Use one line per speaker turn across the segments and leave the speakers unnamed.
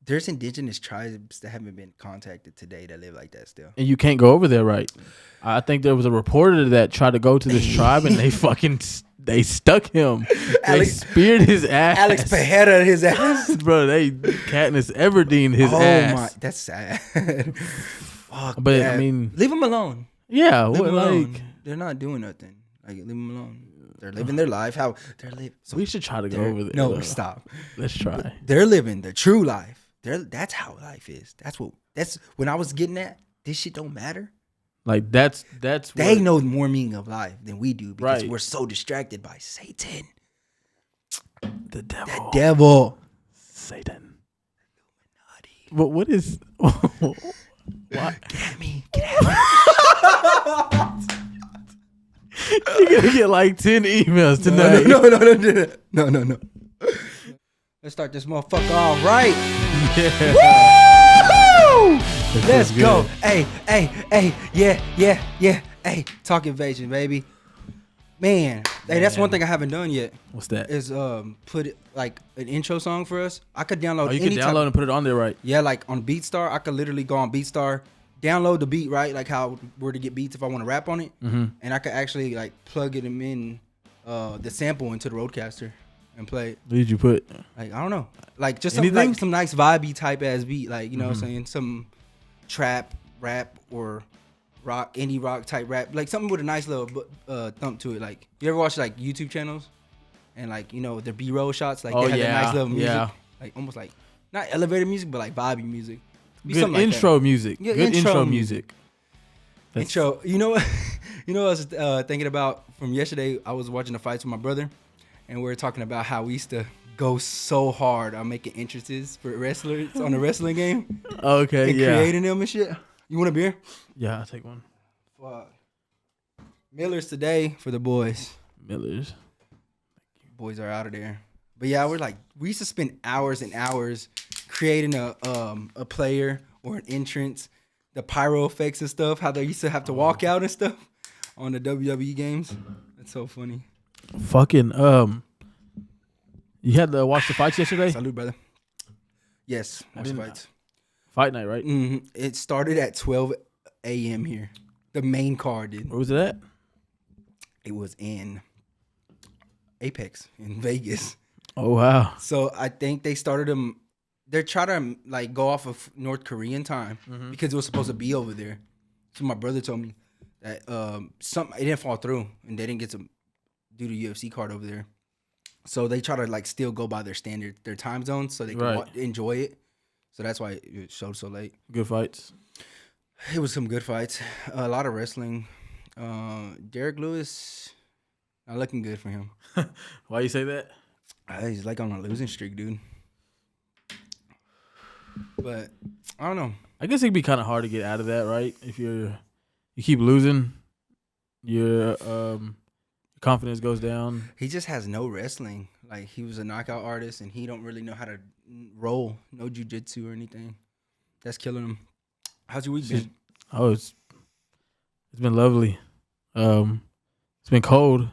there's indigenous tribes that haven't been contacted today that live like that still.
And you can't go over there, right? I think there was a reporter that tried to go to this tribe and they stuck him. They speared his ass.
Alex Pajeda his ass.
Bro, they Katniss Everdeen his ass. Oh my,
that's sad. Fuck,
but I mean,
leave them alone.
Yeah,
leave them alone. They're not doing nothing. Like, leave them alone. They're living their life. How they're living.
So we should try to go over there.
No, stop.
Let's try.
They're living the true life. That's how life is. That's when I was getting at. This shit don't matter.
Like that's
they know more meaning of life than we do because we're so distracted by Satan,
the devil,
the devil,
Satan, Illuminati. But what is? What?
Get at me! Get at me!
You're gonna get like 10 emails tonight.
No. Let's start this motherfucker all right.
Yeah.
Woo! Let's go. Hey, yeah. Hey, Talk Invasion, baby. Man, hey, that's one thing I haven't done yet.
What's that?
Is put it like an intro song for us. I could download.
Oh, you can download and put it on there, right?
Yeah, like on BeatStar, I could literally go on BeatStar, download the beat, right? Like how where to get beats if I want to rap on it, and I could actually like plug it in the sample into the Roadcaster and play it.
What did you put?
Like I don't know, like just some nice vibey type ass beat, like you know what I'm saying, some trap rap or rock, indie rock type rap, like something with a nice little thump to it. Like you ever watch like YouTube channels and like you know their B-roll shots, like they have that nice little music, like almost like not elevator music but like vibey music.
Good intro music.
Yeah,
good intro music.
Intro. You know what? You know what I was thinking about from yesterday? I was watching the fights with my brother, and we were talking about how we used to go so hard on making entrances for wrestlers on the wrestling game.
Okay,
and creating them and shit. You want a beer?
Yeah, I'll take one.
Fuck. Miller's today for the boys.
Miller's.
Boys are out of there. But yeah, we used to spend hours and hours creating a player or an entrance, the pyro effects and stuff, how they used to have to walk out and stuff on the WWE games. That's so funny.
Fucking you had to watch the fights yesterday?
Salute, brother. Yes, watch the fights.
Fight night, right?
Mm-hmm. It started at 12 a.m. here. The main card did.
Where was it at?
It was in Apex in Vegas.
Oh wow!
So I think they started them. They're trying to like go off of North Korean time because it was supposed to be over there. So my brother told me that it didn't fall through and they didn't get to do the UFC card over there. So they try to like still go by their standard, their time zones, so they can enjoy it. So that's why it showed so late.
Good fights.
It was some good fights. A lot of wrestling. Derek Lewis, not looking good for him.
Why you say that?
He's like on a losing streak, dude. But I don't know.
I guess it'd be kind of hard to get out of that, right? If you keep losing, your confidence goes down.
He just has no wrestling. Like he was a knockout artist, and he don't really know how to roll, no jiu-jitsu or anything. That's killing him. How's your week been?
Oh, it's been lovely. It's been cold.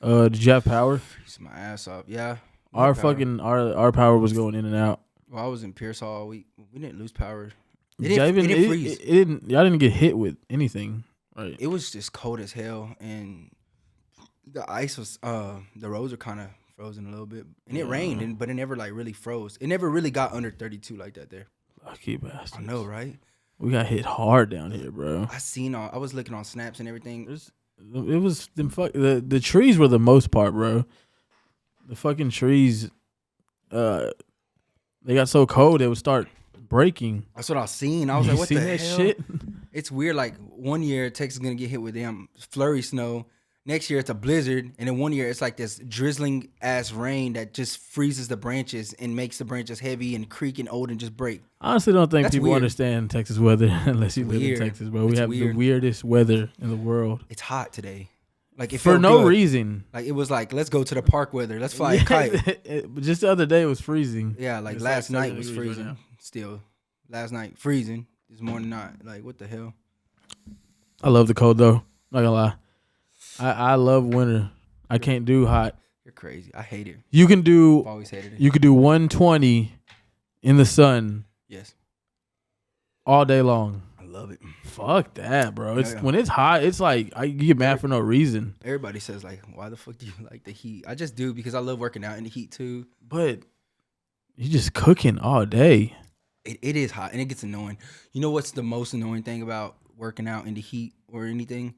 Did you have power?
Freeze my ass off. Yeah.
Our power was going in and out.
Well, I was in Pearsall all week. We didn't lose power. It
didn't
freeze.
Y'all didn't get hit with anything, right?
It was just cold as hell, and the ice was the roads are kind of frozen a little bit, and it rained, but it never like really froze. It never really got under 32 like that there.
Lucky bastards.
I know, right?
We got hit hard down here, bro.
I was looking on snaps and everything.
It was the trees were the most part, bro. The fucking trees, they got so cold they would start breaking.
That's what I seen. I was like, what the hell?
Shit?
It's weird. Like 1 year, Texas is gonna get hit with damn flurry snow. Next year, it's a blizzard, and then 1 year, it's like this drizzling ass rain that just freezes the branches and makes the branches heavy and creak and old and just break.
I honestly don't think people understand Texas weather unless you live in Texas, bro. We have the weirdest weather in the world.
It's hot today. Like
for no reason.
Like it was like, let's go to the park weather. Let's fly a kite.
Just the other day it was freezing.
Yeah, like last night was freezing. Right still, last night freezing. This morning not. Like what the hell?
I love the cold though. Not gonna lie. I love winter. I can't do hot.
You're crazy. I hate it.
You can do.
I've always hated it.
You could do 120 in the sun.
Yes.
All day long.
I love it.
Fuck that, bro. It's when it's hot, it's like you get mad for no reason.
Everybody says like, why the fuck do you like the heat? I just do because I love working out in the heat too.
But you just cooking all day.
It is hot and it gets annoying. You know what's the most annoying thing about working out in the heat or anything?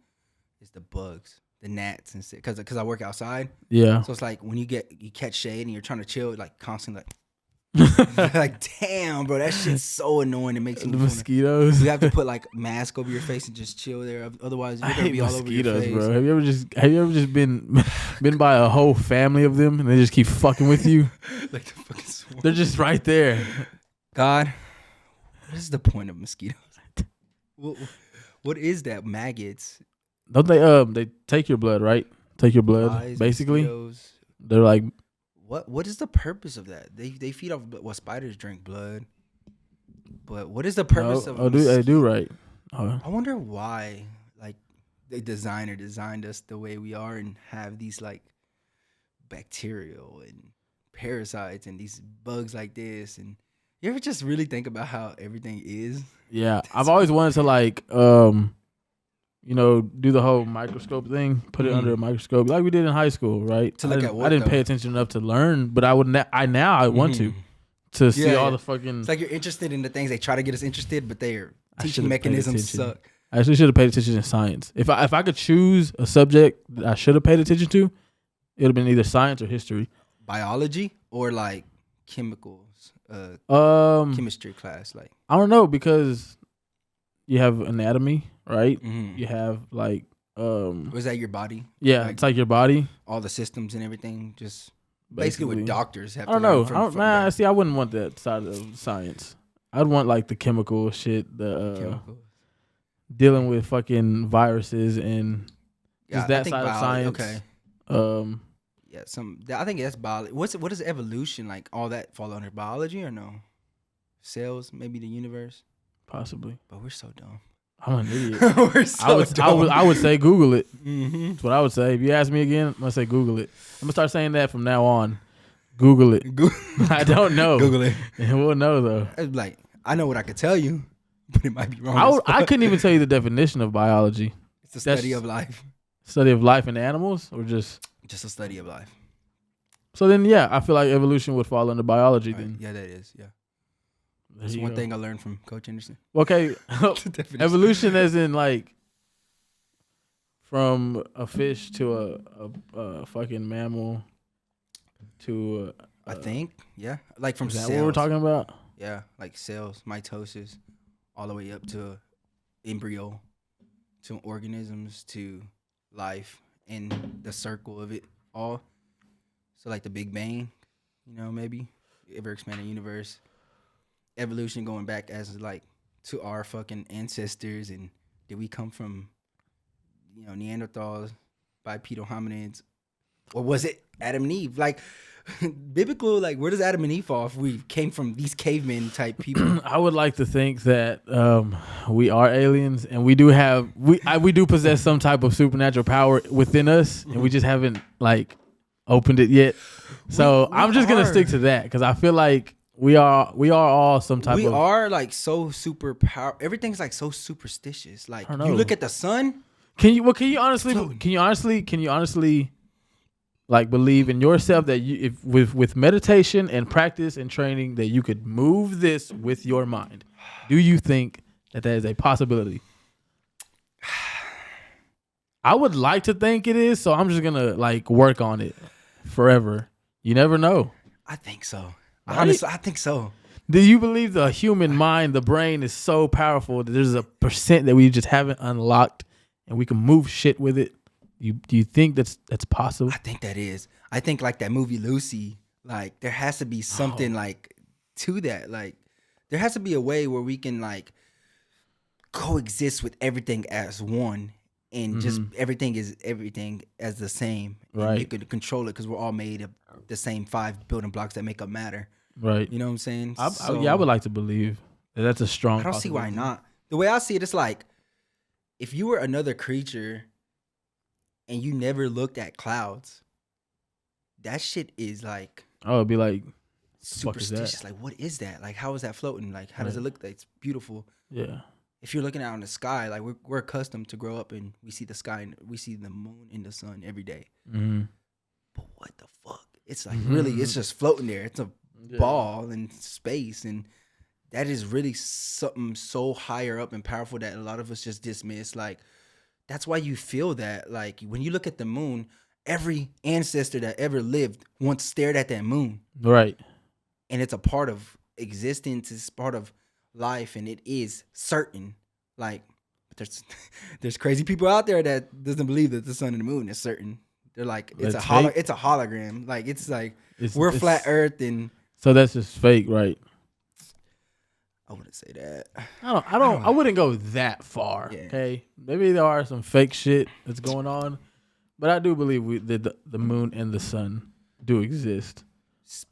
Is the bugs, the gnats and shit. Because I work outside.
Yeah.
So it's like when you catch shade and you're trying to chill, like constantly like. Like damn, bro, that shit's so annoying. It makes me
the mosquitoes.
You have to put like mask over your face and just chill there. Otherwise, you're gonna be all over your face.
Bro. Have you ever just been by a whole family of them and they just keep fucking with you?
Like the fucking swarm.
They're just right there. God,
what is the point of mosquitoes? What is that? Maggots?
Don't they take your blood, right? Take your blood,
Flies,
basically.
Mosquitoes.
They're like.
What is the purpose of that? They feed off spiders drink blood. But what is the purpose of
they do right.
I wonder why like the designer designed us the way we are and have these like bacterial and parasites and these bugs like this. And you ever just really think about how everything is?
Yeah. I've always wanted to like do the whole microscope thing, put it under a microscope like we did in high school, right?
To look at what,
I didn't pay attention enough to learn, but I would. I want to see all the fucking.
It's like you're interested in the things they try to get us interested, but their teaching mechanisms suck.
I actually should have paid attention in science. If I could choose a subject that I should have paid attention to, it would have been either science or history.
Biology or like chemicals, chemistry class. Like
I don't know because you have anatomy. Right, you have like
was that your body?
Yeah,
like,
it's like your body,
all the systems and everything. Just basically what doctors have.
I don't know. See, I wouldn't want that side of science. I'd want like the chemical shit, the dealing with fucking viruses and just that side of science.
Okay. I think that's biology. What is evolution like? All that fall under biology or no? Cells, maybe the universe,
possibly.
But we're so dumb.
I'm an idiot.
We're so dumb.
I would say Google it. That's what I would say. If you ask me again, I'm gonna say Google it. I'm gonna start saying that from now on. Google it. I don't know.
Google it.
And we'll know though.
Like I know what I could tell you, but it might be wrong.
I couldn't even tell you the definition of biology.
It's the study of life.
Study of life in animals, or just
a study of life.
So then, yeah, I feel like evolution would fall under biology.
Right.
Then,
yeah, that is. Yeah. That's one thing I learned from Coach Anderson.
Okay, evolution as in like from a fish to a fucking mammal to
I think, yeah, like from cells.
Is that what we're talking about?
Yeah, like cells, mitosis, all the way up to embryo, to organisms, to life, and the circle of it all. So like the Big Bang, maybe ever expanding universe. Evolution going back as like to our fucking ancestors, and did we come from Neanderthals, bipedal hominids, or was it Adam and Eve? Like biblical, like where does Adam and Eve fall if we came from these cavemen type people?
I would like to think that we are aliens, and we do possess some type of supernatural power within us, and we just haven't like opened it yet. So I'm just gonna stick to that because I feel like we are all some type of. We
are like so super power. Everything's like so superstitious. Like you look at the sun.
Can you honestly like believe in yourself that you, if with meditation and practice and training, that you could move this with your mind? Do you think that is a possibility? I would like to think it is, so I'm just gonna like work on it forever. You never know.
I think so.
Right?
Honestly, I think so.
Do you believe the human mind, the brain, is so powerful that there's a percent that we just haven't unlocked and we can move shit with it? Do you think that's possible?
I think that is. I think like that movie Lucy, like there has to be something like to that. Like there has to be a way where we can like coexist with everything as one, and just everything is everything as the same.
Right.
And you could control it because we're all made of the same 5 building blocks that make up matter.
Right.
You know what I'm saying?
I would like to believe that's a strong.
I don't see why not. The way I see it, it's like if you were another creature and you never looked at clouds, that shit is like
it'd be like
superstitious. Like, what is that? Like, how is that floating? Like, how does it look? Like, it's beautiful.
Yeah.
If you're looking out in the sky, like we're accustomed to grow up and we see the sky and we see the moon and the sun every day.
Mm-hmm.
But what the fuck? It's like really, it's just floating there. It's a ball in space, and that is really something so higher up and powerful that a lot of us just dismiss. Like, that's why you feel that. Like, when you look at the moon, every ancestor that ever lived once stared at that moon.
Right.
And it's a part of existence. It's part of life, and it is certain. Like, but there's crazy people out there that doesn't believe that the sun and the moon is certain. They're like, it's a hologram. Like, it's like we're flat Earth, and
so that's just fake, right?
I wouldn't say that.
I wouldn't go that far. Yeah. Okay, maybe there are some fake shit that's going on, but I do believe that the moon and the sun do exist.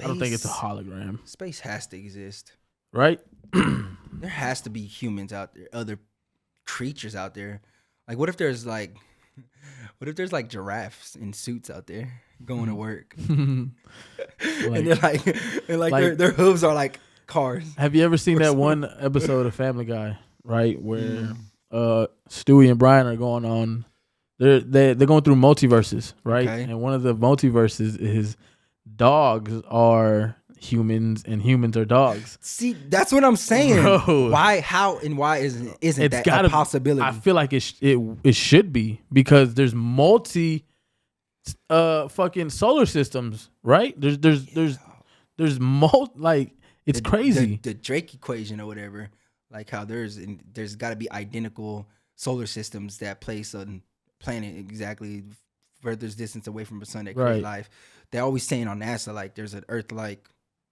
I don't think it's a hologram.
Space has to exist,
right?
There has to be humans out there, other creatures out there. Like, what if there's like giraffes in suits out there going to work, and they're like their hooves are like cars.
Have you ever seen that one episode of Family Guy, right, where Stewie and Brian are going on? They're going through multiverses, right? Okay. And one of the multiverses is dogs are humans and humans are dogs.
See, that's what I'm saying. Bro, why isn't that a possibility?
I feel like it should be, because there's multi fucking solar systems, right? There's like, it's crazy.
The Drake equation or whatever, like how there's got to be identical solar systems that place a planet exactly furthest distance away from the sun that create life. They're always saying on NASA, like, there's an Earth-like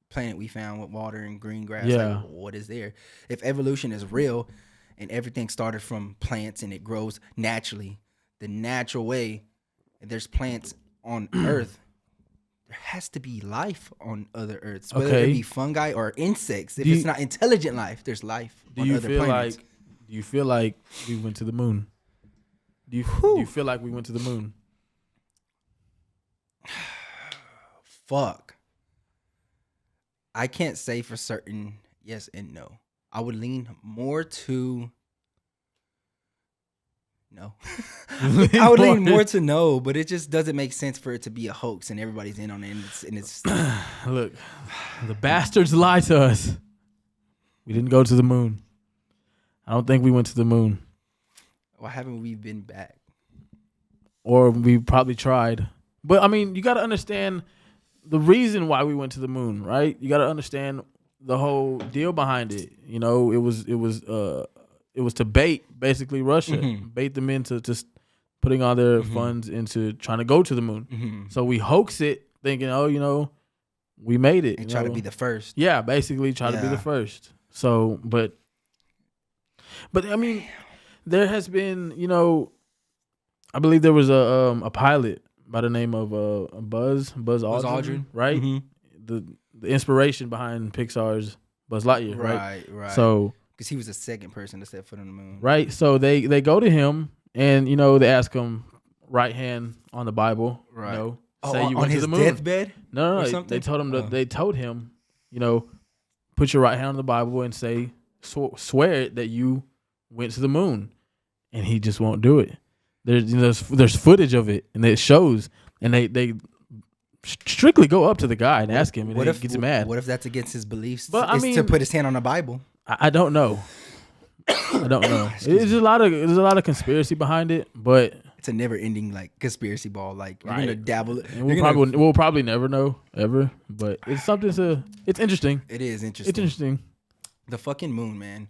planet we found with water and green grass.
Yeah.
Like, what is there? If evolution is real and everything started from plants and it grows naturally, the natural way, and there's plants on Earth, there has to be life on other Earths, whether it be fungi or insects. If it's not intelligent life, there's life on other planets.
Do you feel like we went to the moon? Do you feel like we went to the moon?
Fuck. I can't say for certain yes and no. I would lean more to no. I would lean more to no, but it just doesn't make sense for it to be a hoax and everybody's in on it. And it's
look, the bastards lied to us. We didn't go to the moon. I don't think we went to the moon.
Why haven't we been back?
Or we probably tried. But I mean, you got to understand the reason why we went to the moon, right? You got to understand the whole deal behind it. You know, it was to bait basically Russia, bait them into just putting all their funds into trying to go to the moon. So we hoax it, thinking, oh, you know, we made it.
And try to be the first.
Yeah, basically try to be the first. So, but I mean, there has been, you know, I believe there was a pilot by the name of Buzz Aldrin, right? The inspiration behind Pixar's Buzz Lightyear, right?
Right.
So,
because he was the second person to set foot on the moon,
right? So they go to him and, you know, they ask him right hand on the Bible, right? You know, say you went to the moon.
On his deathbed?
No. They told him they told him, you know, put your right hand on the Bible and say swear it that you went to the moon, and he just won't do it. There's footage of it, and it shows, and they strictly go up to the guy and ask him, and he gets mad.
What if that's against his beliefs?
But I mean,
to put his hand on the Bible.
I don't know. I don't know. There's a lot of conspiracy behind it, but
it's a never-ending like conspiracy ball. Like you're gonna dabble, and
we'll probably never know ever. But it's something it's interesting.
It is interesting.
It's interesting.
The fucking moon, man.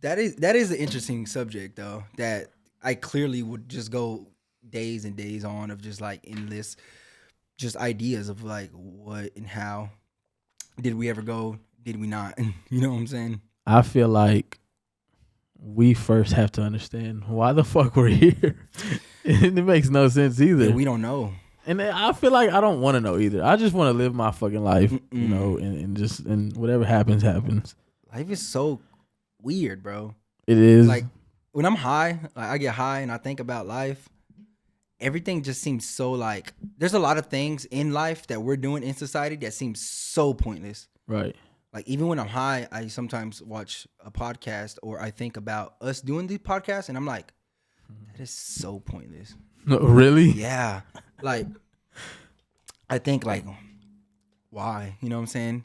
That is an interesting subject though. That I clearly would just go days and days on of just like endless, just ideas of like what and how. Did we ever go? Did we not? You know what I'm saying?
I feel like we first have to understand why the fuck we're here. And it makes no sense either.
Yeah, we don't know.
And I feel like I don't want to know either. I just want to live my fucking life, you know, and whatever happens, happens.
Life is so weird, bro.
It is.
Like when I'm high, like I get high and I think about life, everything just seems so like there's a lot of things in life that we're doing in society that seems so pointless.
Right.
Like even when I'm high, I sometimes watch a podcast or I think about us doing the podcast and I'm like, that is so pointless.
No, really?
Yeah. Like I think like why? You know what I'm saying?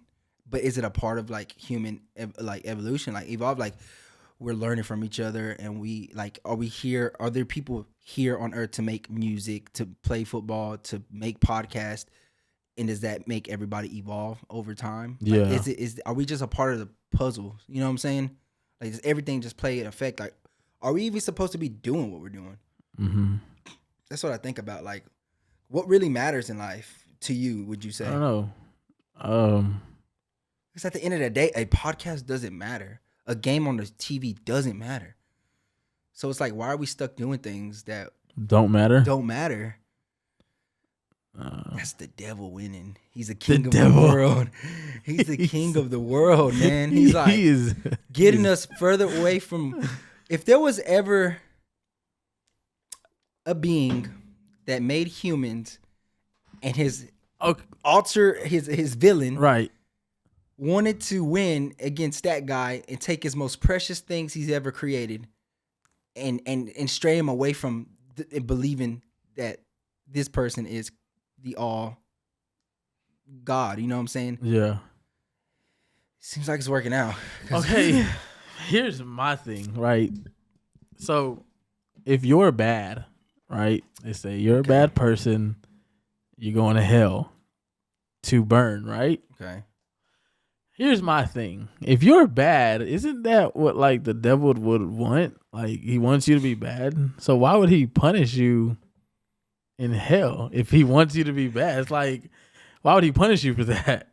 But is it a part of like human like evolution, like evolve? Like we're learning from each other and we like, are there people here on earth to make music, to play football, to make podcasts? And does that make everybody evolve over time?
Yeah.
Like, are we just a part of the puzzle? You know what I'm saying? Like does everything just play an effect? Like, are we even supposed to be doing what we're doing?
Mm-hmm.
That's what I think about. Like, what really matters in life to you, would you say?
I don't know.
Because at the end of the day, a podcast doesn't matter. A game on the TV doesn't matter. So it's like, why are we stuck doing things that
Don't matter.
That's the devil winning. He's the king of the world. He's the king of the world, man. He's like getting us further away from. If there was ever a being that made humans and his his villain,
right,
wanted to win against that guy and take his most precious things he's ever created and stray him away from believing that this person is the all God, you know what I'm saying?
Yeah.
Seems like it's working out.
Okay, here's my thing, right? So, if you're bad, right? They say you're a bad person, you're going to hell to burn, right?
Okay.
Here's my thing. If you're bad, isn't that what like the devil would want? Like he wants you to be bad. So why would he punish you in hell if he wants you to be bad? It's like, why would he punish you for that?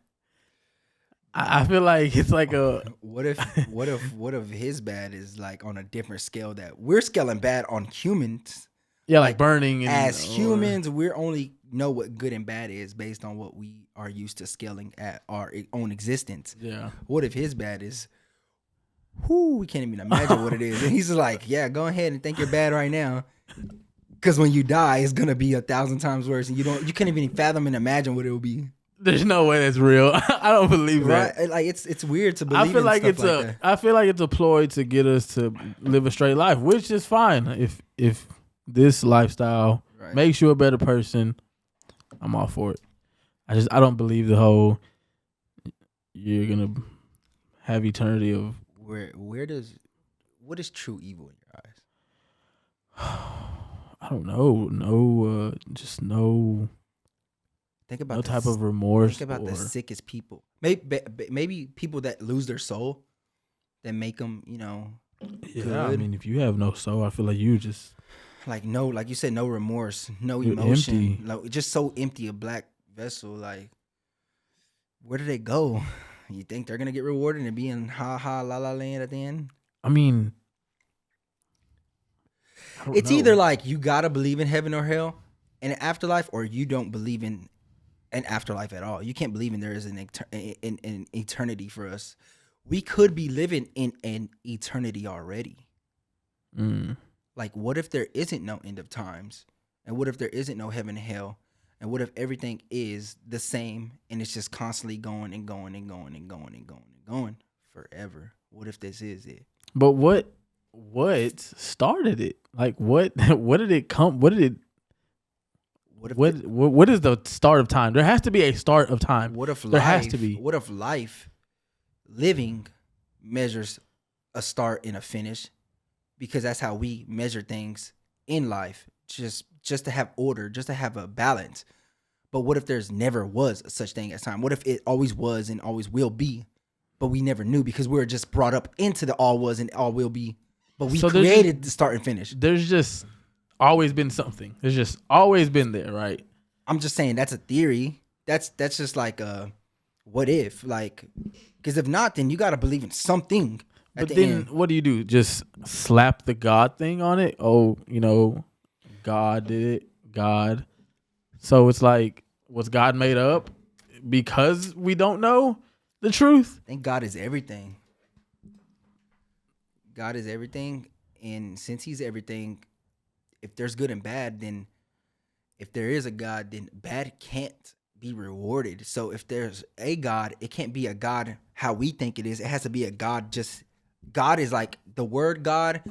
I feel like it's like a
what if his bad is like on a different scale that we're scaling bad on humans.
Yeah, like burning.
As humans, we're only know what good and bad is based on what we are used to scaling at our own existence.
Yeah.
What if his bad is, we can't even imagine what it is. And he's just like, yeah, go ahead and think you're bad right now. Because when you die, it's going to be 1,000 times worse. And you can't even fathom and imagine what it will be.
There's no way that's real. I don't believe that.
Right? Like it's weird to believe.
I feel like it's a ploy to get us to live a straight life, which is fine. If this lifestyle makes you a better person, I'm all for it. I don't believe the whole you're gonna have eternity of
what is true evil in your eyes?
I don't know. Just no.
Think about
no type of remorse.
Think about the sickest people. Maybe people that lose their soul, that make them,
Yeah,
good.
I mean, if you have no soul, I feel like you just
like you said, no remorse, no
you're
emotion,
empty.
like just so empty, a black vessel. Like, where do they go? You think they're gonna get rewarded and be in ha ha la la land at the end?
I mean,
It's either like you gotta believe in heaven or hell and an afterlife, or you don't believe in an afterlife at all. You can't believe in there is an eternity for us. We could be living in an eternity already. Like, what if there isn't no end of times? And what if there isn't no heaven and hell? And what if everything is the same and it's just constantly going and going and going and going and going and going forever? What if this is it?
But what started it? Like what did it come? What is the start of time? There has to be a start of time.
What if
there has to be?
What if life, living, measures a start and a finish? Because that's how we measure things in life, just to have order, just to have a balance. But what if there's never was such thing as time? What if it always was and always will be, but we never knew because we were just brought up into the all was and all will be, but we created the start and finish.
There's just always been something. There's just always been there, right?
I'm just saying that's a theory. That's just like what if, like, because if not, then you got to believe in something.
But then what do you do? Just slap the God thing on it? Oh, God did it. God. So it's like, was God made up because we don't know the truth?
I think God is everything. God is everything. And since he's everything, if there's good and bad, then if there is a God, then bad can't be rewarded. So if there's a God, it can't be a God how we think it is. It has to be a God. Just God is like the word God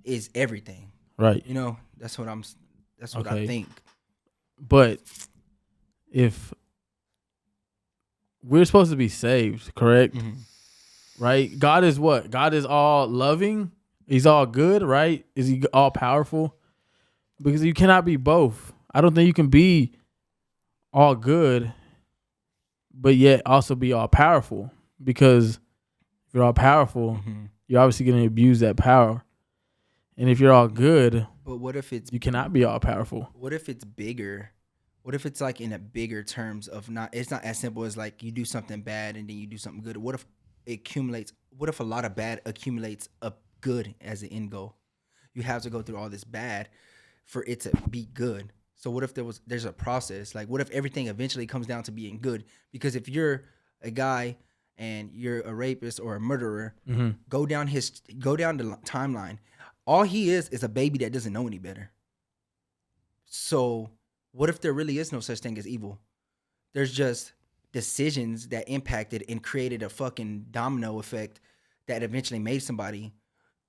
is everything.
Right.
You know, that's what I think.
But if we're supposed to be saved, correct? Mm-hmm. Right? God is what? God is all loving. He's all good, right? Is he all powerful? Because you cannot be both. I don't think you can be all good, but yet also be all powerful. Because if you're all powerful, you're obviously going to abuse that power. And if you're all good,
but what if you
cannot be all powerful?
What if it's bigger? What if it's like in a bigger terms of it's not as simple as like you do something bad and then you do something good? What if it accumulates? What if a lot of bad accumulates a good as an end goal? You have to go through all this bad for it to be good. So what if there's a process? Like what if everything eventually comes down to being good? Because if you're a guy and you're a rapist or a murderer, go down the timeline. All he is a baby that doesn't know any better. So what if there really is no such thing as evil? There's just decisions that impacted and created a fucking domino effect that eventually made somebody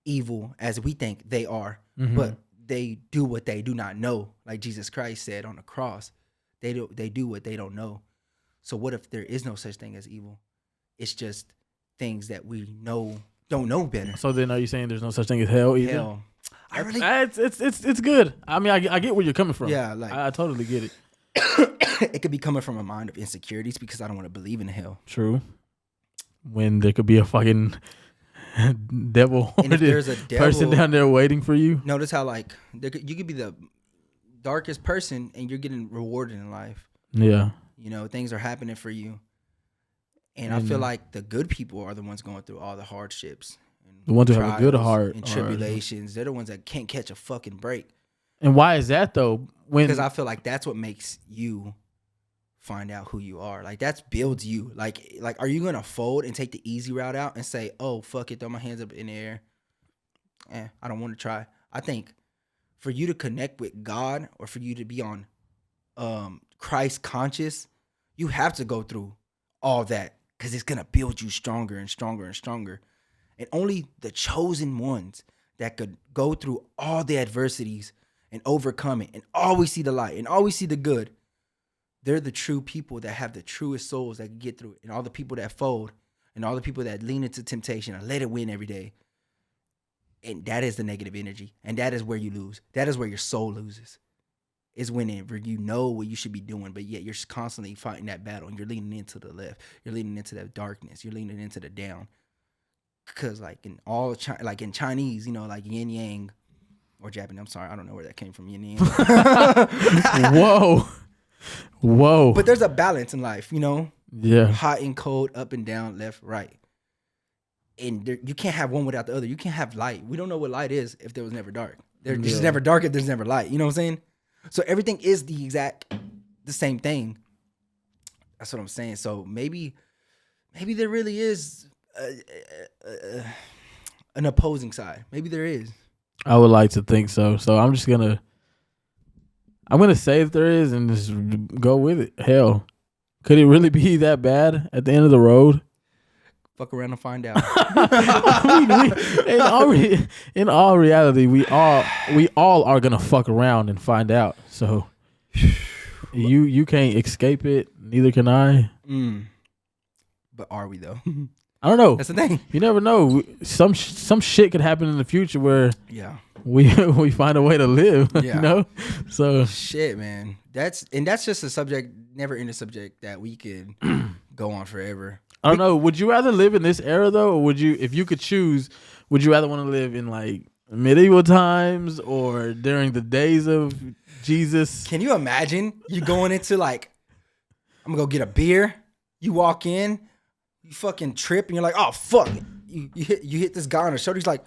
evil as we think they are. But they do what they do not know. Like Jesus Christ said on the cross, they do what they don't know. So what if there is no such thing as evil? It's just things that we don't know better.
So then are you saying there's no such thing as hell either?
Hell.
It's good. I mean, I get where you're coming from.
Yeah, like
I totally get it.
It could be coming from a mind of insecurities because I don't want to believe in hell.
True. When there could be a fucking devil,
and if there's a
person down there waiting for you.
Notice how like you could be the darkest person and you're getting rewarded in life.
Yeah.
You know, things are happening for you. And I feel like the good people are the ones going through all the hardships.
The ones who have a good heart.
And tribulations. They're the ones that can't catch a fucking break.
And why is that though?
Because I feel like that's what makes you find out who you are. Like that builds you. Like are you gonna fold and take the easy route out and say, oh fuck it, throw my hands up in the air? I don't want to try. I think for you to connect with God or for you to be on Christ conscious, you have to go through all that because it's gonna build you stronger and stronger and stronger. And only the chosen ones that could go through all the adversities and overcome it and always see the light and always see the good, they're the true people that have the truest souls that can get through it. And all the people that fold and all the people that lean into temptation and let it win every day. And that is the negative energy. And that is where you lose. That is where your soul loses. Is whenever you know what you should be doing, but yet you're constantly fighting that battle and you're leaning into the left. You're leaning into that darkness. You're leaning into the down. Because like in in Chinese, you know, like yin yang or Japanese. I'm sorry, I don't know where that came from. Yin yang.
Whoa.
But there's a balance in life, you know.
Yeah.
Hot and cold, up and down, left, right. And you can't have one without the other. You can't have light. We don't know what light is if there was never dark. There's just never dark if there's never light. You know what I'm saying? So everything is the same thing. That's what I'm saying. So maybe there really is an opposing side. Maybe there is.
I would like to think so. So I'm gonna say if there is and just go with it. Hell, could it really be that bad at the end of the road?
Fuck around and find out.
In all reality, we all are gonna fuck around and find out. So you can't escape it. Neither can I.
But are we though?
I don't know.
That's the thing.
You never know. Some shit could happen in the future where we find a way to live. Yeah. You know. So
shit, man. That's just a subject, never ending subject that we could go on forever.
I don't know. Would you rather live in this era though, or would you, if you could choose, would you rather want to live in like medieval times or during the days of Jesus?
Can you imagine you going into like, I'm gonna go get a beer. You walk in, you fucking trip, and you're like, oh fuck! You hit this guy on the shoulder. He's like,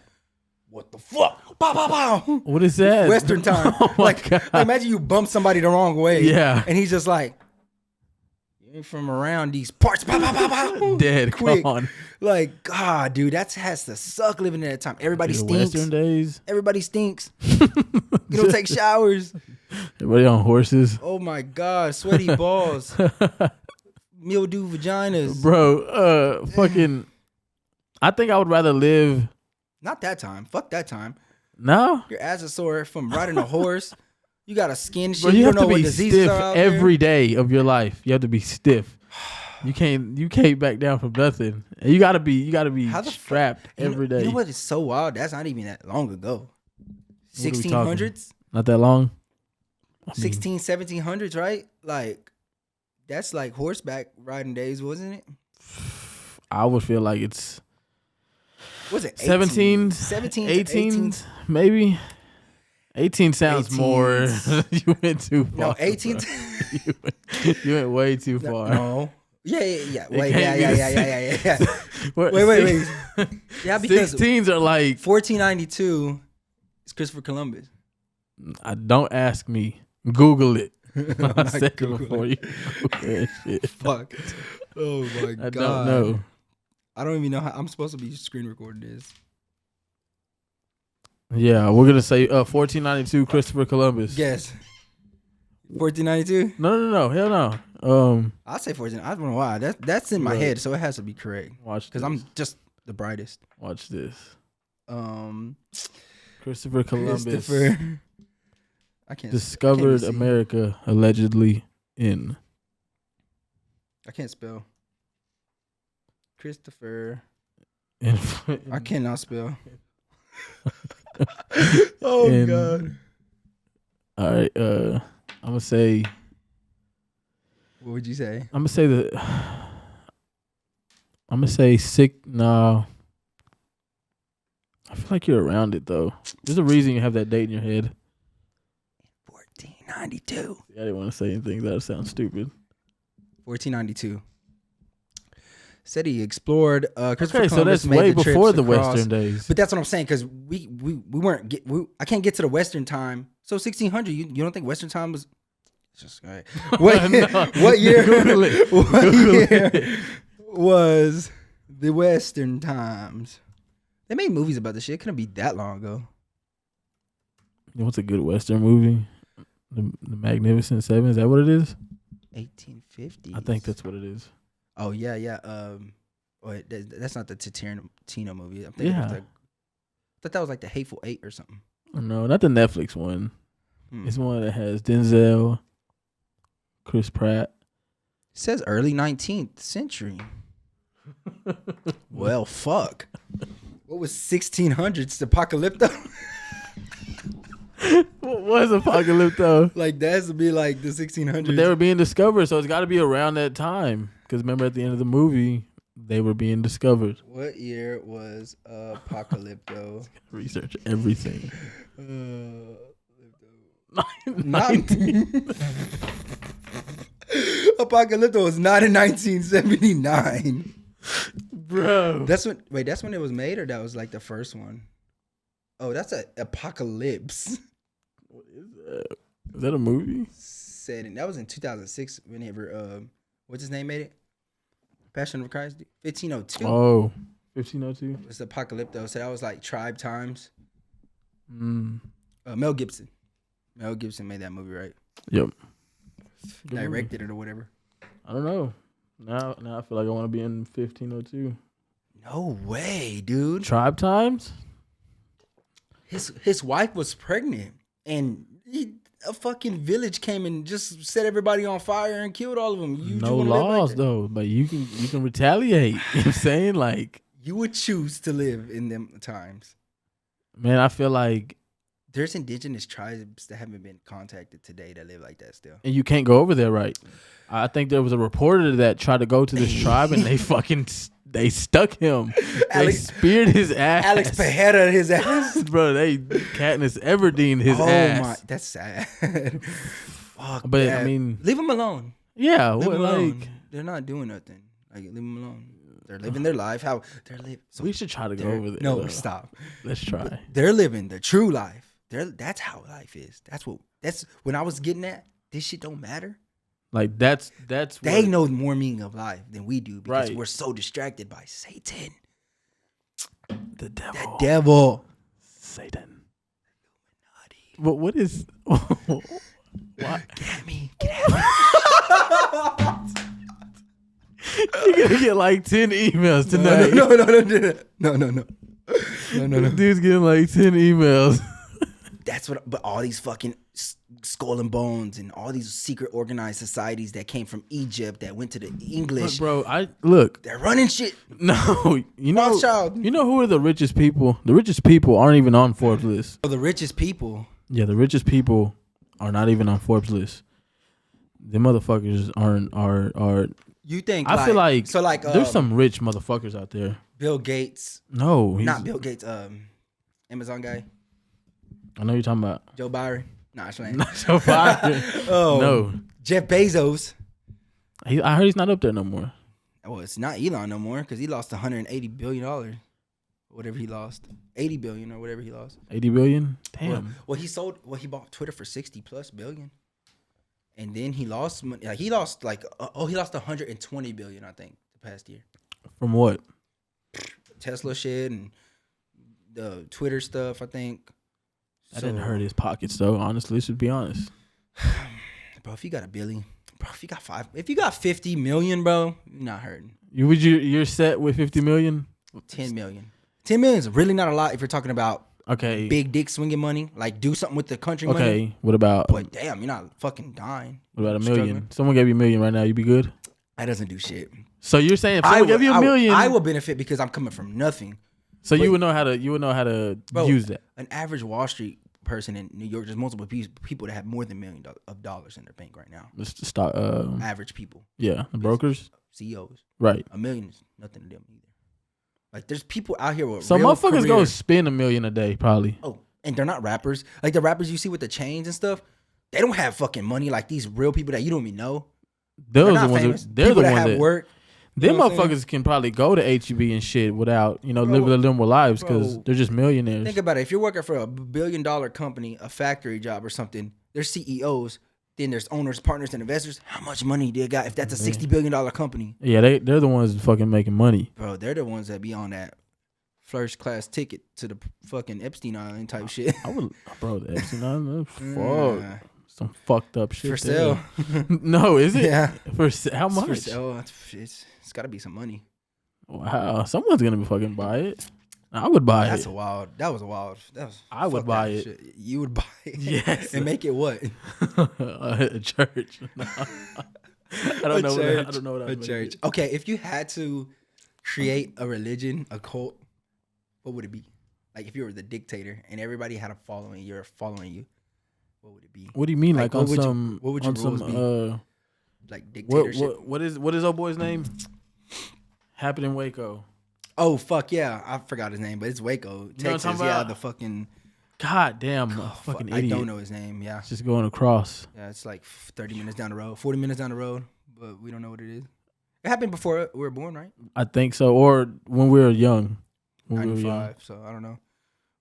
what the fuck? Bow bow bow.
What is that?
Western time. Like imagine you bump somebody the wrong way.
Yeah.
And he's just like, you ain't from around these parts. Bow bow bow bow.
Dead.
Quick.
Gone.
Like God, dude, that has to suck living in that time. Everybody stinks.
Western days.
Everybody stinks. You don't take showers.
Everybody on horses.
Oh my God, sweaty balls, mildew vaginas,
Bro. Fucking. I think I would rather live.
Not that time. Fuck that time.
No.
Your ass is sore from riding a horse. You got a skin shit.
Bro,
you
have
don't know
to
what
be
diseases
stiff
are out
every day of your life. You have to be stiff. You can't back down from nothing. And you gotta be strapped every day.
You know what is so wild? That's not even that long ago. 1600s?
Not that long.
1700s, right? Like, that's like horseback riding days, wasn't it?
I would feel like it's
Was it
17s,
18s,
maybe. 18 sounds
18s.
More. You went too far.
No, 18s.
You went way too far.
No. Yeah. Wait,
can't
yeah.
What,
Wait. Yeah, because
16s are like
1492 is Christopher Columbus.
Don't ask me. Google it.
I
said it
Google
before
it.
you Google that shit.
Fuck. Oh my God.
I don't know.
I don't even know how I'm supposed to be screen recording this.
Yeah, we're gonna say 1492 Christopher Columbus.
Guess. 1492?
No. Hell no.
I'll say 14. I don't know why. That's in my head, so it has to be correct.
Watch
because I'm just the brightest.
Watch this.
Christopher
Columbus
I can't
discovered
see.
America allegedly in.
I can't spell. Christopher.
in
I cannot spell. Oh God.
All right. I'm gonna say.
What would you say?
I'm gonna say six. No. I feel like you're around it though. There's a reason you have that date in your head.
1492.
I didn't want to say anything that sounds stupid.
1492. Said he explored. Christopher
Okay, so
Columbus
that's
made
way
the trips
before the
across-
Western days.
But that's what I'm saying, because we weren't. I can't get to the Western time. So 1600. You don't think Western time was? It's just all right. What year?
Google it.
What year was the Western times? They made movies about this shit. It couldn't be that long ago.
You know what's a good Western movie? The Magnificent Seven. Is that what it is?
1850.
I think that's what it is.
Oh yeah. Wait, that's not the Tarantino movie. I'm thinking of I thought that was like the Hateful Eight or something.
No, not the Netflix one. It's one that has Denzel, Chris Pratt.
It says early 19th century. Well, fuck. What was 1600s? Apocalypto?
What was Apocalypto?
Like, that has to be like the 1600s.
But they were being discovered, so it's got to be around that time. Because remember, at the end of the movie, they were being discovered.
What year was Apocalypto?
Research everything.
19. Apocalypto was not in 1979.
Bro.
That's when it was made, or that was like the first one? Oh, that's a Apocalypse.
What is that? Is that a movie?
That was in 2006 whenever what's his name made it? Passion of Christ? 1502.
Oh, 1502?
It's Apocalypto. So that was like Tribe Times.
Good
Mel Gibson. Mel Gibson made that movie, right?
Yep.
Directed it or whatever.
I don't know. Now I feel like I want to be in 1502.
No way, dude.
Tribe Times?
His wife was pregnant, and a fucking village came and just set everybody on fire and killed all of them.
No laws though, but you can retaliate. You know what I'm saying? Like,
you would choose to live in them times.
Man, I feel like
there's indigenous tribes that haven't been contacted today that live like that still.
And you can't go over there, right? I think there was a reporter that tried to go to this tribe and they stuck him. They speared his ass.
Alex Pajeda his ass.
Bro, they Katniss Everdeen his ass. Oh my,
that's sad. Fuck
but
that.
I mean,
leave them alone.
Yeah,
leave them alone.
Like,
they're not doing nothing. Like, leave them alone. They're living their life. How they're living.
So we should try to go over there.
No,
though.
stop.
Let's try.
They're living their true life. That's how life is. That's when I was getting at. This shit don't matter.
Like that's
they know more meaning of life than we do because
right.
we're so distracted by Satan.
The devil.
The devil.
Satan. Illuminati. But what is What?
Get at me. Get at me.
You're gonna get like 10 emails tonight.
No.
Dude's getting like 10 emails.
That's what. But all these fucking skull and bones and all these secret organized societies that came from Egypt that went to the English.
Bro, look.
They're running shit.
No, you know.
Rothschild.
You know who are the richest people? The richest people aren't even on Forbes list.
Oh, the richest people.
Yeah, the richest people are not even on Forbes list. The motherfuckers are.
You think?
I feel like
so. Like
there's some rich motherfuckers out there.
Bill Gates.
No,
Not Bill Gates. Amazon guy.
I know you're talking about
Joe Byron. Nah, it's lame.
not Joe Biden.
Oh
No,
Jeff Bezos.
I heard he's not up there no more.
Well, it's not Elon no more because he lost $180 billion. Whatever he lost, 80 billion or whatever he lost.
80 billion. Damn.
Well, he bought Twitter for 60 plus billion, and then he lost money. Like he lost 120 billion, I think, the past year.
From what?
Tesla shit and the Twitter stuff, I think.
That didn't hurt his pockets though. Honestly, let's be honest.
Bro, if you got if you got 50 million, bro, you're not hurting.
You're set with 50 million?
10 million. 10 million is really not a lot if you're talking about big dick swinging money. Like do something with the country money.
Okay, what about?
But damn, you're not fucking dying.
What about $1 million? Someone gave you $1 million right now, you be good?
That doesn't do shit.
So you're saying if someone gave you $1 million,
I will benefit because I'm coming from nothing.
So you would know how to
Bro,
use that.
An average Wall Street person in New York, there's multiple people that have more than $1 million in their bank right now.
Let's start.
Average people.
Yeah, the brokers,
CEOs.
Right.
$1 million is nothing to them either. Like there's people out here with
so
real
motherfuckers
careers.
go spend $1 million a day probably.
Oh, and they're not rappers. Like the rappers you see with the chains and stuff, they don't have fucking money like these real people that you don't even know.
They're
not
the ones.
famous.
They're
People
the
that
ones
have
that
work.
Them
know what I'm
motherfuckers can probably go to HEB and shit without living their little lives because they're just millionaires.
Think about it. If you're working for $1 billion company, a factory job or something, there's CEOs. Then there's owners, partners, and investors. How much money they got if that's a $60 billion company?
Yeah, they're the ones fucking making money.
Bro, they're the ones that be on that first class ticket to the fucking Epstein Island type shit.
The Epstein Island, fuck. Some fucked up shit.
For sale.
No, is it?
Yeah.
How much?
For sale. It's got to be some money.
Wow. Someone's going to fucking buy it. I would buy it.
I would buy it. Shit. You would buy it?
Yes.
And make it what?
A church. No. I don't know what
a church. Okay, if you had to create a religion, a cult, what would it be? Like if you were the dictator and everybody had a following, you're following you. What would it be?
What do you mean? Like on
what
some?
Would your rules be? Like dictatorship.
What is old boy's name? Happened in Waco.
Oh fuck yeah! I forgot his name, but it's Waco, Texas. Yeah, the fucking.
God damn, fucking idiot.
I don't know his name. Yeah,
it's just going across.
Yeah, it's like 30 minutes down the road, 40 minutes down the road, but we don't know what it is. It happened before we were born, right?
I think so, or when we were young.
95. So I don't know.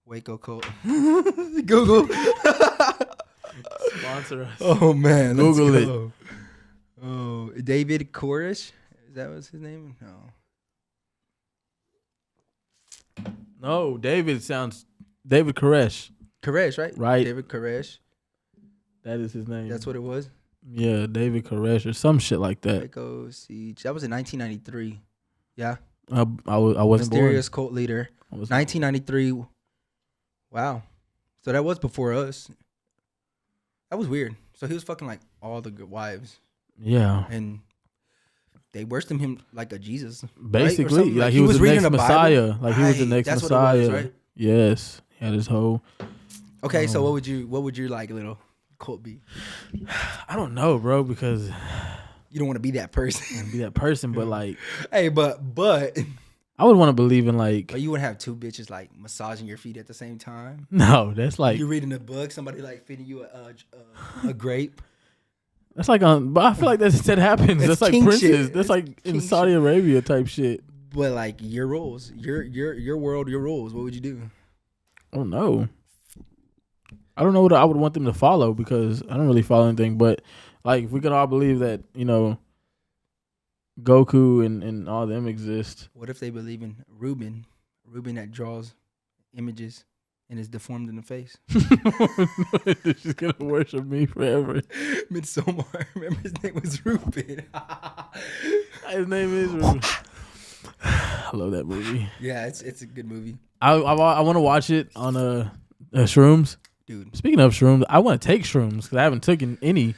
Waco cult. Google.
Sponsor us.
Oh man,
Google it.
Oh, David Koresh. Is that what's his name?
No, David Koresh.
Koresh, right?
Right.
David Koresh.
That is his name.
That's what it was?
Yeah, David Koresh or some shit like that.
Waco Siege. That was in 1993. Yeah.
I wasn't
Mysterious
born.
cult leader. 1993. Wow. So that was before us. That was weird. So he was fucking like all the good wives.
Yeah.
And they worshipped him like a Jesus.
Basically.
Right?
Like he was the next Messiah. Like he was the next
That's
Messiah.
What it was, right?
Yes. He had his whole.
Okay, so what would you like little cult be?
I don't know, bro, because
you don't want to be that person.
But like,
hey, but
I would want to believe in like.
But you wouldn't have two bitches like massaging your feet at the same time.
No, that's like
you're reading a book. Somebody like feeding you a grape.
That's like but I feel like that happens. That's like princes.
Shit.
That's like in Saudi Arabia type shit.
But like your rules, your world, your rules. What would you do?
I don't know. I don't know what I would want them to follow because I don't really follow anything. But like, if we can all believe that, Goku and all them exist.
What if they believe in Ruben that draws images and is deformed in the face.
She's gonna worship me forever.
Midsommar. Remember his name was Ruben.
His name is Ruben. I love that movie.
Yeah, it's a good movie.
I want to watch it on shrooms.
Dude.
Speaking of shrooms, I want to take shrooms because I haven't taken any.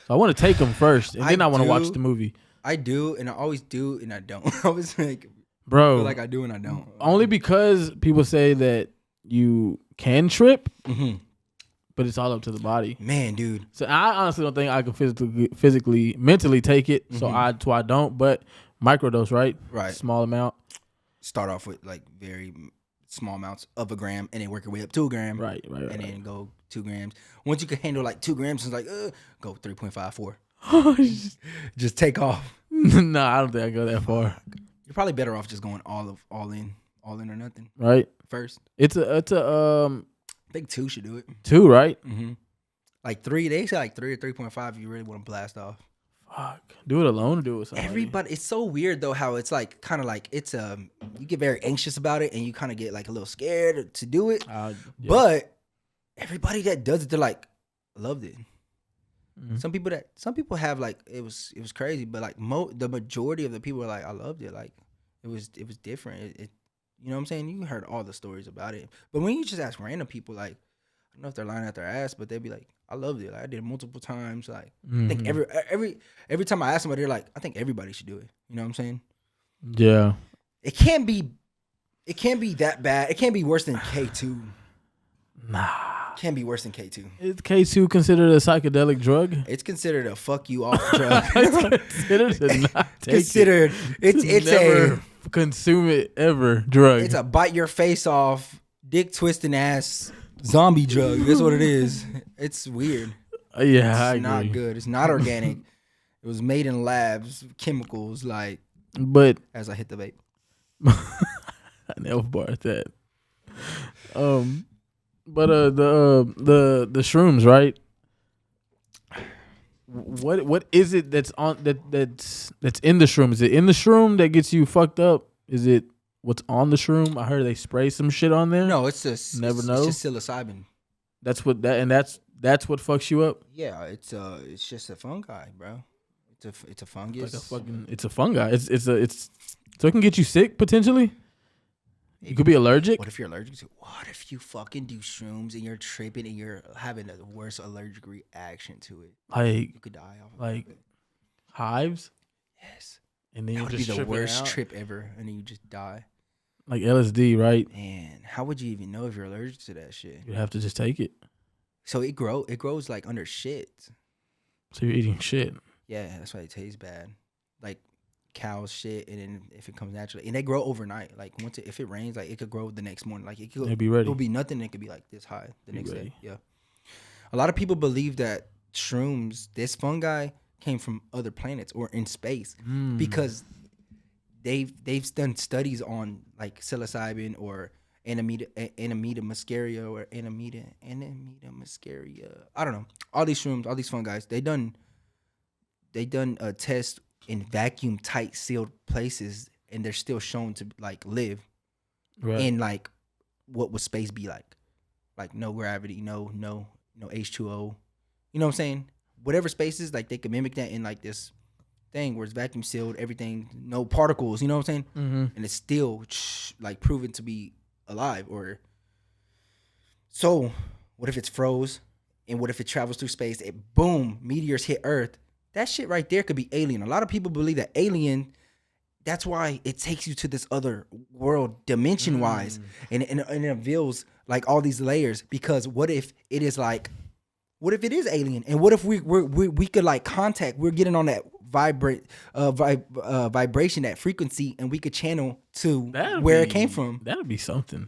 So I want to take them first, and then I want to watch the movie.
I do, and I always do, and I don't. I was like,
bro,
I feel like I do and I don't.
Only because people say that you can trip, but it's all up to the body.
Man, dude.
So I honestly don't think I can physically, mentally take it. So I don't. But microdose, right?
Right.
Small amount.
Start off with like very small amounts of a gram, and then work your way up 2 grams.
Right.
And then go 2 grams. Once you can handle like 2 grams, it's like go 3.5, 4. Just take off.
No, I don't think I go that far.
You're probably better off just going all in or nothing.
Right.
First.
It's a I
think 2 should do it.
2, right?
Like 3, they say like 3 or 3.5 if you really want to blast off.
Fuck. Do it alone or do it with somebody?
Everybody, it's so weird though how it's like kind of like it's you get very anxious about it and you kind of get like a little scared to do it. Yeah. But everybody that does it, they're like, loved it. Some people have like it was crazy, but like the majority of the people are like, I loved it. Like it was different. It you know what I'm saying? You heard all the stories about it, but when you just ask random people, like I don't know if they're lying out their ass, but they'd be like, I loved it. Like I did it multiple times. Like I think every time I ask somebody, they're like, I think everybody should do it. You know what I'm saying?
Yeah.
It can't be that bad. It can't be worse than K2.
Nah.
Can't be worse than K2.
Is K2 considered a psychedelic drug?
It's considered a fuck you off drug.
It's considered
it's
never consume it ever drug.
It's a bite your face off, dick twisting ass zombie drug. That's what it is. It's weird.
Yeah,
it's not good. It's not organic. It was made in labs, chemicals. Like,
but
as I hit the vape,
I never bought that. But the shrooms, right? What is it that's on that's in the shroom? Is it in the shroom that gets you fucked up? Is it what's on the shroom? I heard they spray some shit on there.
No, it's just
know.
It's just psilocybin.
That's what that's what fucks you up.
Yeah, it's just a fungi, bro. It's a fungus.
It's a fungi. It's so it can get you sick potentially. You could be allergic.
What if you're allergic to? What if you fucking do shrooms and you're tripping and you're having a worse allergic reaction to it?
Like
you could die off.
Like hives.
Yes.
And then
that would be the worst trip ever, and then you just die.
Like LSD, right?
Man, how would you even know if you're allergic to that shit?
You have to just take it.
So it grows like under shit.
So you're eating shit.
Yeah, that's why it tastes bad. Like cow's shit, and then if it comes naturally, and they grow overnight. Like if it rains, like it could grow the next morning. Like it'll
be ready.
It'll be nothing. It could be like this high the next day. Yeah. A lot of people believe that shrooms, this fungi, came from other planets or in space because they've done studies on like psilocybin or Amanita muscaria or Amanita muscaria. I don't know. All these shrooms, all these fungi, they done a test in vacuum tight sealed places, and they're still shown to like live in like what would space be like no gravity, no H2O. You know what I'm saying? Whatever spaces, like they can mimic that in like this thing where it's vacuum sealed, everything, no particles. You know what I'm saying? And it's still like proven to be alive. Or so, what if it's froze? And what if it travels through space? Boom, meteors hit Earth. That shit right there could be alien. A lot of people believe that alien. That's why it takes you to this other world, dimension wise, and it reveals like all these layers. Because what if it is like? What if it is alien? And what if we could like contact? We're getting on that vibration, that frequency, and we could channel to it came from.
That'd be something.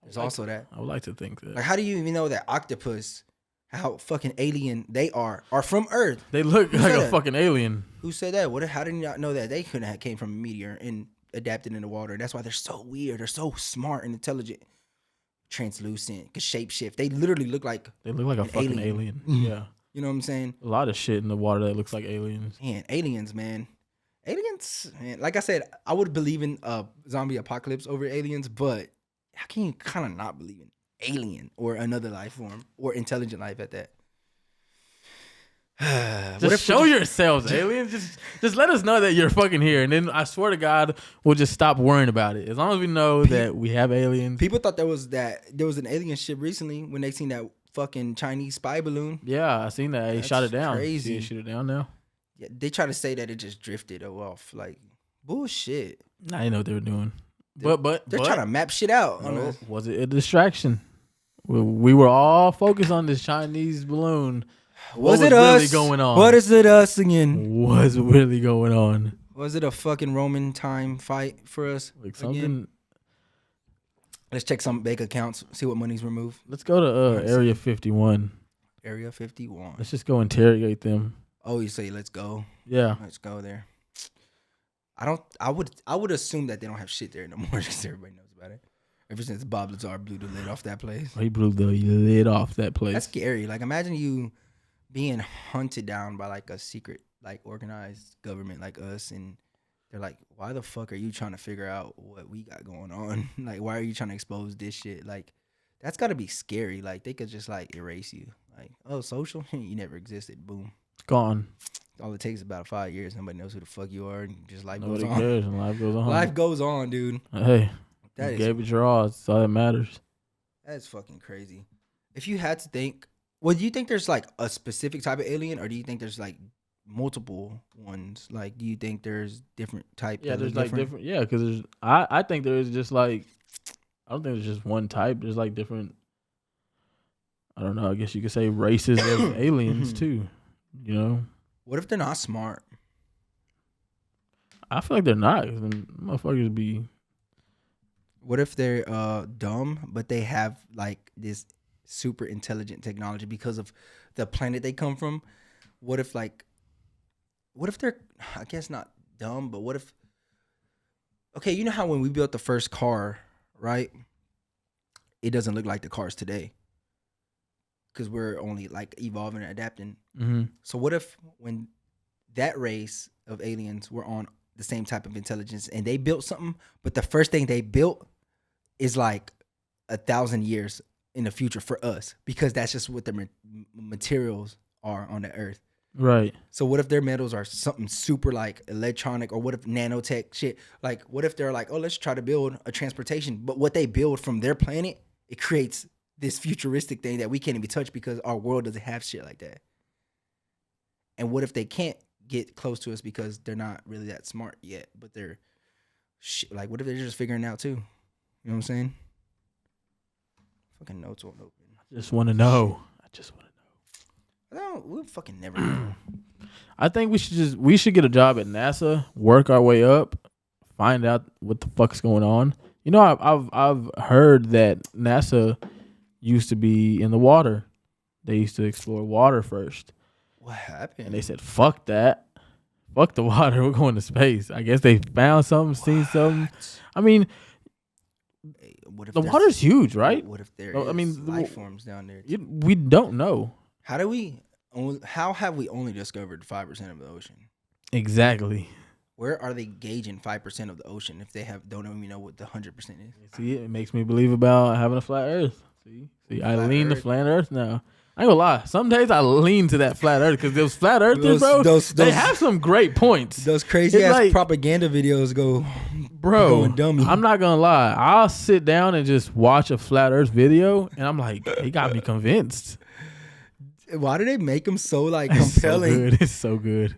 There's also that.
I would like to think that.
Like, how do you even know that octopus, how fucking alien they are from Earth?
They look like a fucking alien.
Who said that? How did you not know that they couldn't have came from a meteor and adapted in the water? That's why they're so weird. They're so smart and intelligent. Translucent, could shapeshift. They literally look like
a fucking alien. Yeah,
you know what I'm saying.
A lot of shit in the water that looks like aliens.
Man, aliens, man. Like I said, I would believe in zombie apocalypse over aliens, but how can you kind of not believe in alien or another life form or intelligent life at that.
Just show yourselves, aliens. Just let us know that you're fucking here, and then I swear to God, we'll just stop worrying about it. As long as we know that we have aliens.
People thought there was an alien ship recently when they seen that fucking Chinese spy balloon.
Yeah, I seen that. He shot it down.
Crazy.
Shoot it down now.
Yeah, they try to say that it just drifted off. Like bullshit.
I didn't know what they were doing. But
they're trying to map shit out.
Was it a distraction? We were all focused on this Chinese balloon.
Was it us? Really going on? What is it us again?
What's really going on?
Was it a fucking Roman time fight for us?
Like something. Again?
Let's check some bank accounts, see what money's removed.
Let's go to Area 51.
Area 51.
Let's just go interrogate them.
Oh, you say let's go?
Yeah.
Let's go there. I would assume that they don't have shit there no more because everybody knows about it. Ever since Bob Lazar blew the lid off that place.
He blew the lid off that place.
That's scary. Like imagine you being hunted down by like a secret, like organized government like us, and they're like, why the fuck are you trying to figure out what we got going on? Like, why are you trying to expose this shit? Like, that's gotta be scary. Like, they could just like erase you. Like, oh, social? You never existed. Boom.
Gone.
All it takes is about 5 years. Nobody knows who the fuck you are, and just life
Nobody
goes on.
cares, and life goes on.
Life goes on, dude.
Hey, you gave it your all. That's all that matters.
That's fucking crazy. If you had to think, well, do you think there's like a specific type of alien, or do you think there's like multiple ones? Like, do you think there's different types?
Yeah, there's like different. Yeah, because I think there is just like, I don't think there's just one type. There's like different. I don't know. I guess you could say races of aliens too. You know.
What if they're not smart?
I feel like they're not. Cause them motherfuckers be.
What if they're dumb, but they have like this super intelligent technology because of the planet they come from? What if they're, I guess not dumb, but what if, okay, you know how when we built the first car, right? It doesn't look like the cars today because we're only like evolving and adapting.
Mm-hmm.
So what if when that race of aliens were on the same type of intelligence and they built something, but the first thing they built is like 1,000 years in the future for us, because that's just what the materials are on the earth.
Right.
So what if their metals are something super like electronic, or what if nanotech shit? Like, what if they're like, oh, let's try to build a transportation, but what they build from their planet, it creates this futuristic thing that we can't even touch because our world doesn't have shit like that. And what if they can't get close to us because they're not really that smart yet, but they're like, what if they're just figuring it out too? You know what I'm saying? Fucking notes won't open.
I just want to know.
We'll fucking never know.
I think we should get a job at NASA, work our way up, find out what the fuck's going on. You know, I've heard that NASA used to be in the water. They used to explore water first.
What happened?
And they said, fuck that. Fuck the water. We're going to space. I guess they found something, seen something. I mean,
what if
the water's huge, right?
What if there is life forms down there?
We don't know.
How have we only discovered 5% of the ocean?
Exactly.
Where are they gauging 5% of the ocean if they don't even know what the 100% is?
See, it makes me believe about having a flat Earth. See, I lean to flat Earth now. I ain't gonna lie. Some days I lean to that flat Earth because those flat Earthers, bro, they have some great points.
Those crazy ass propaganda videos go,
bro.
Dummy.
I'm not gonna lie. I'll sit down and just watch a flat Earth video, and I'm like, they got me convinced.
Why do they make them so like compelling?
It's so good.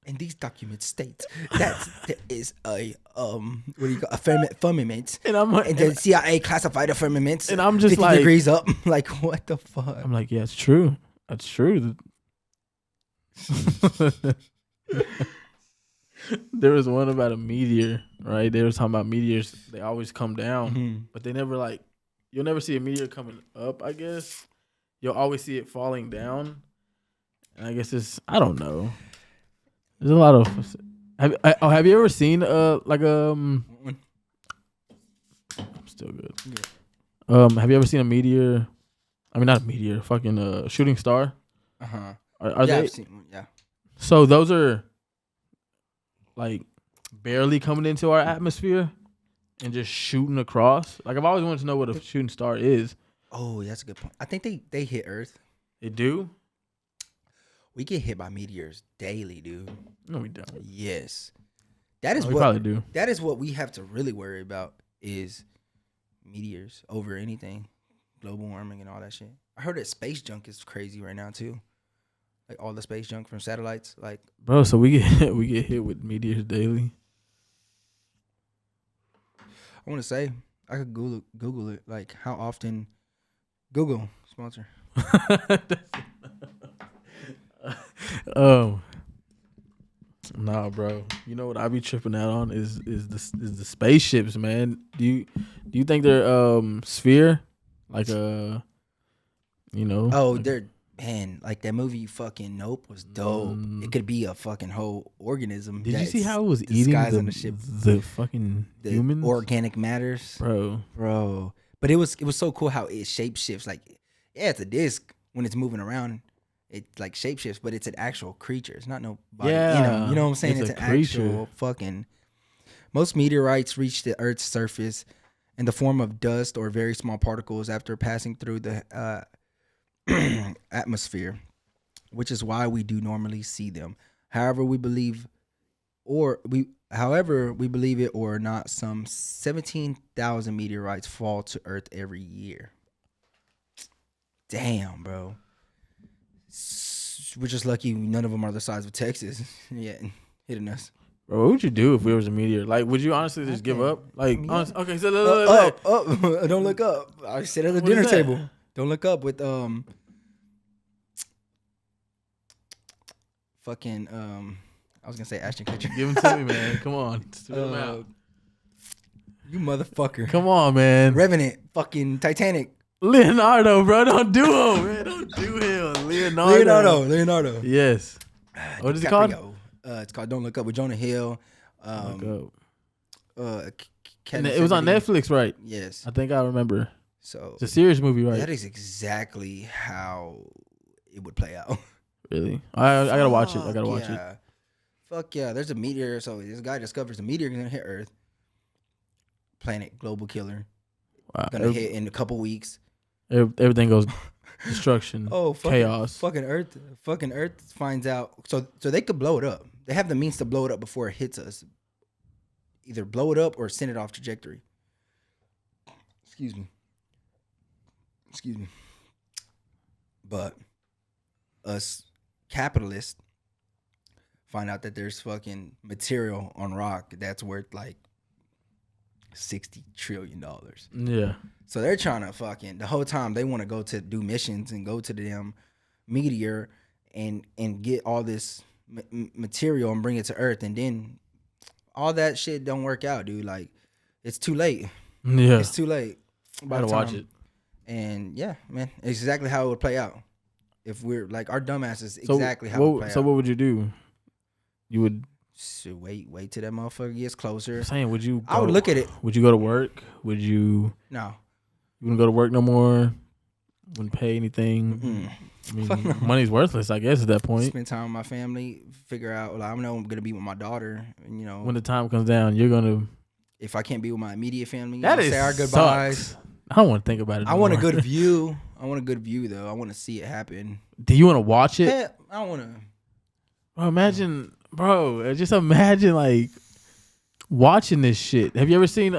And these documents state that there is a firmament, and the CIA classified the firmament,
and I'm just
50 degrees up. Like, what the fuck?
I'm like, yeah, it's true. That's true. There was one about a meteor, right? They were talking about meteors. They always come down, but they never you'll never see a meteor coming up, I guess. You'll always see it falling down. And I guess I don't know. There's a lot of. Have you ever seen I'm still good. Yeah. Have you ever seen a meteor? I mean, not a meteor. Fucking shooting star. Are they?
I've seen one. Yeah.
So those are like barely coming into our atmosphere and just shooting across. Like, I've always wanted to know what a shooting star is.
Oh, that's a good point. I think they hit Earth.
They do?
We get hit by meteors daily, dude.
No, we don't.
Yes. That is
we
what
probably do.
That is what we have to really worry about is meteors over anything. Global warming and all that shit. I heard that space junk is crazy right now too. Like all the space junk from satellites. Like,
bro, so we get hit with meteors daily.
I want to say I could Google it. Like how often? Google sponsor.
Nah, bro. You know what I be tripping out on is the spaceships, man. Do you think they're sphere? Like you know?
Oh,
like,
they're man, like that movie fucking Nope was dope. It could be a fucking whole organism.
Did you see how it was eating the fucking
the
humans?
Organic matters, bro. But it was so cool how it shapeshifts. Like, yeah, it's a disc when it's moving around. It like shapeshifts, but it's an actual creature. It's not no body in them. You know what I'm saying? It's an actual fucking. Most meteorites reach the Earth's surface in the form of dust or very small particles after passing through the atmosphere, which is why we do normally see them. However, we believe it or not, some 17,000 meteorites fall to Earth every year. Damn, bro. We're just lucky none of them are the size of Texas yet hitting us.
Bro, what would you do if we was a meteor? Like, would you honestly just give up? Like, okay, so
look. Don't look up. I sit at the dinner table. Don't look up with fucking I was gonna say Ashton Kutcher.
Give them to me, man. Come on, spit them out.
You motherfucker.
Come on, man.
Revenant, fucking Titanic.
Leonardo, bro, don't do him, man. Don't do him.
Leonardo.
Yes. What is it called?
It's called Don't Look Up with Jonah Hill.
It was on Netflix, right?
Yes.
I think I remember.
So
it's a serious movie, right?
That is exactly how it would play out.
Really? I gotta watch it. I gotta watch it.
Fuck yeah. There's a meteor. So this guy discovers a meteor gonna hit Earth. Planet, global killer.
Wow.
Gonna hit in a couple weeks.
Everything goes destruction. Chaos.
Fucking Earth finds out. So they could blow it up. They have the means to blow it up before it hits us. Either blow it up or send it off trajectory. Excuse me. But us capitalists find out that there's fucking material on rock that's worth like $60 trillion.
Yeah.
So they're trying to fucking the whole time they want to go to do missions and go to the damn meteor and get all this material and bring it to Earth, and then all that shit don't work out, dude. Like, it's too late.
Yeah,
it's too late.
Gotta watch it.
And yeah, man, it's exactly how it would play out. If we're like our dumbasses, exactly how it would play out.
So what would you do? You would
wait till that motherfucker gets closer.
I'm saying, would you?
I would look at it.
Would you go to work? Would you?
No.
You wouldn't go to work no more. Wouldn't pay anything. I mean, money's worthless, I guess, at that point.
Spend time with my family. Figure out. Well, I know I'm gonna be with my daughter. And, you know,
when the time comes down, you're gonna.
If I can't be with my immediate family,
say our goodbyes. Sucks. I don't want to think about it.
I want a good view. I want a good view, though. I want to see it happen.
Do you want to watch it?
I don't want to.
Bro, imagine, just imagine like watching this shit. Have you ever seen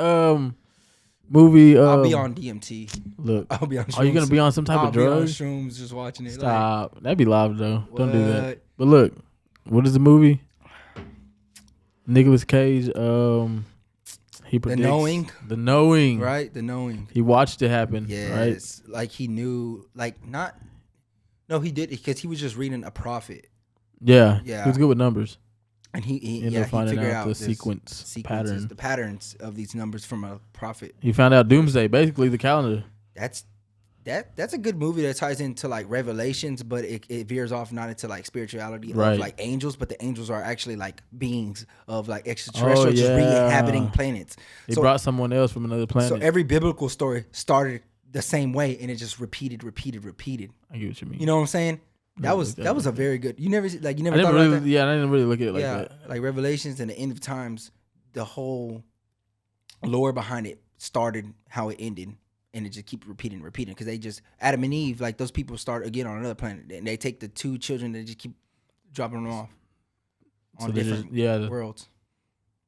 movie?
I'll be on DMT.
Look,
I'll be on shrooms.
Are you gonna be on some type of drug?
I'll be on shrooms, just watching it.
Stop. That'd be live though. What? Don't do that. But look, what is the movie? Nicolas Cage. He predicts the knowing.
Right, the knowing.
He watched it happen.
Yes, right? Like he knew. Like not. No, he did because he was just reading a prophet.
Yeah. He was good with numbers.
And he
figured
out
the sequence pattern,
the patterns of these numbers from a prophet.
He found out Doomsday, basically the calendar.
That's a good movie that ties into like Revelations, but it veers off not into like spirituality of like angels, but the angels are actually like beings of like extraterrestrial just re-inhabiting planets.
They brought someone else from another planet.
So every biblical story started the same way, and it just repeated.
I get what you mean.
You know what I'm saying? That was a very good. You never thought
really,
about that?
Yeah, I didn't really look at it like that.
Like Revelations and the end of times, the whole lore behind it started how it ended. and it just keep repeating because they just Adam and Eve, like those people start again on another planet, and they take the 2 children and just keep dropping them off on different worlds.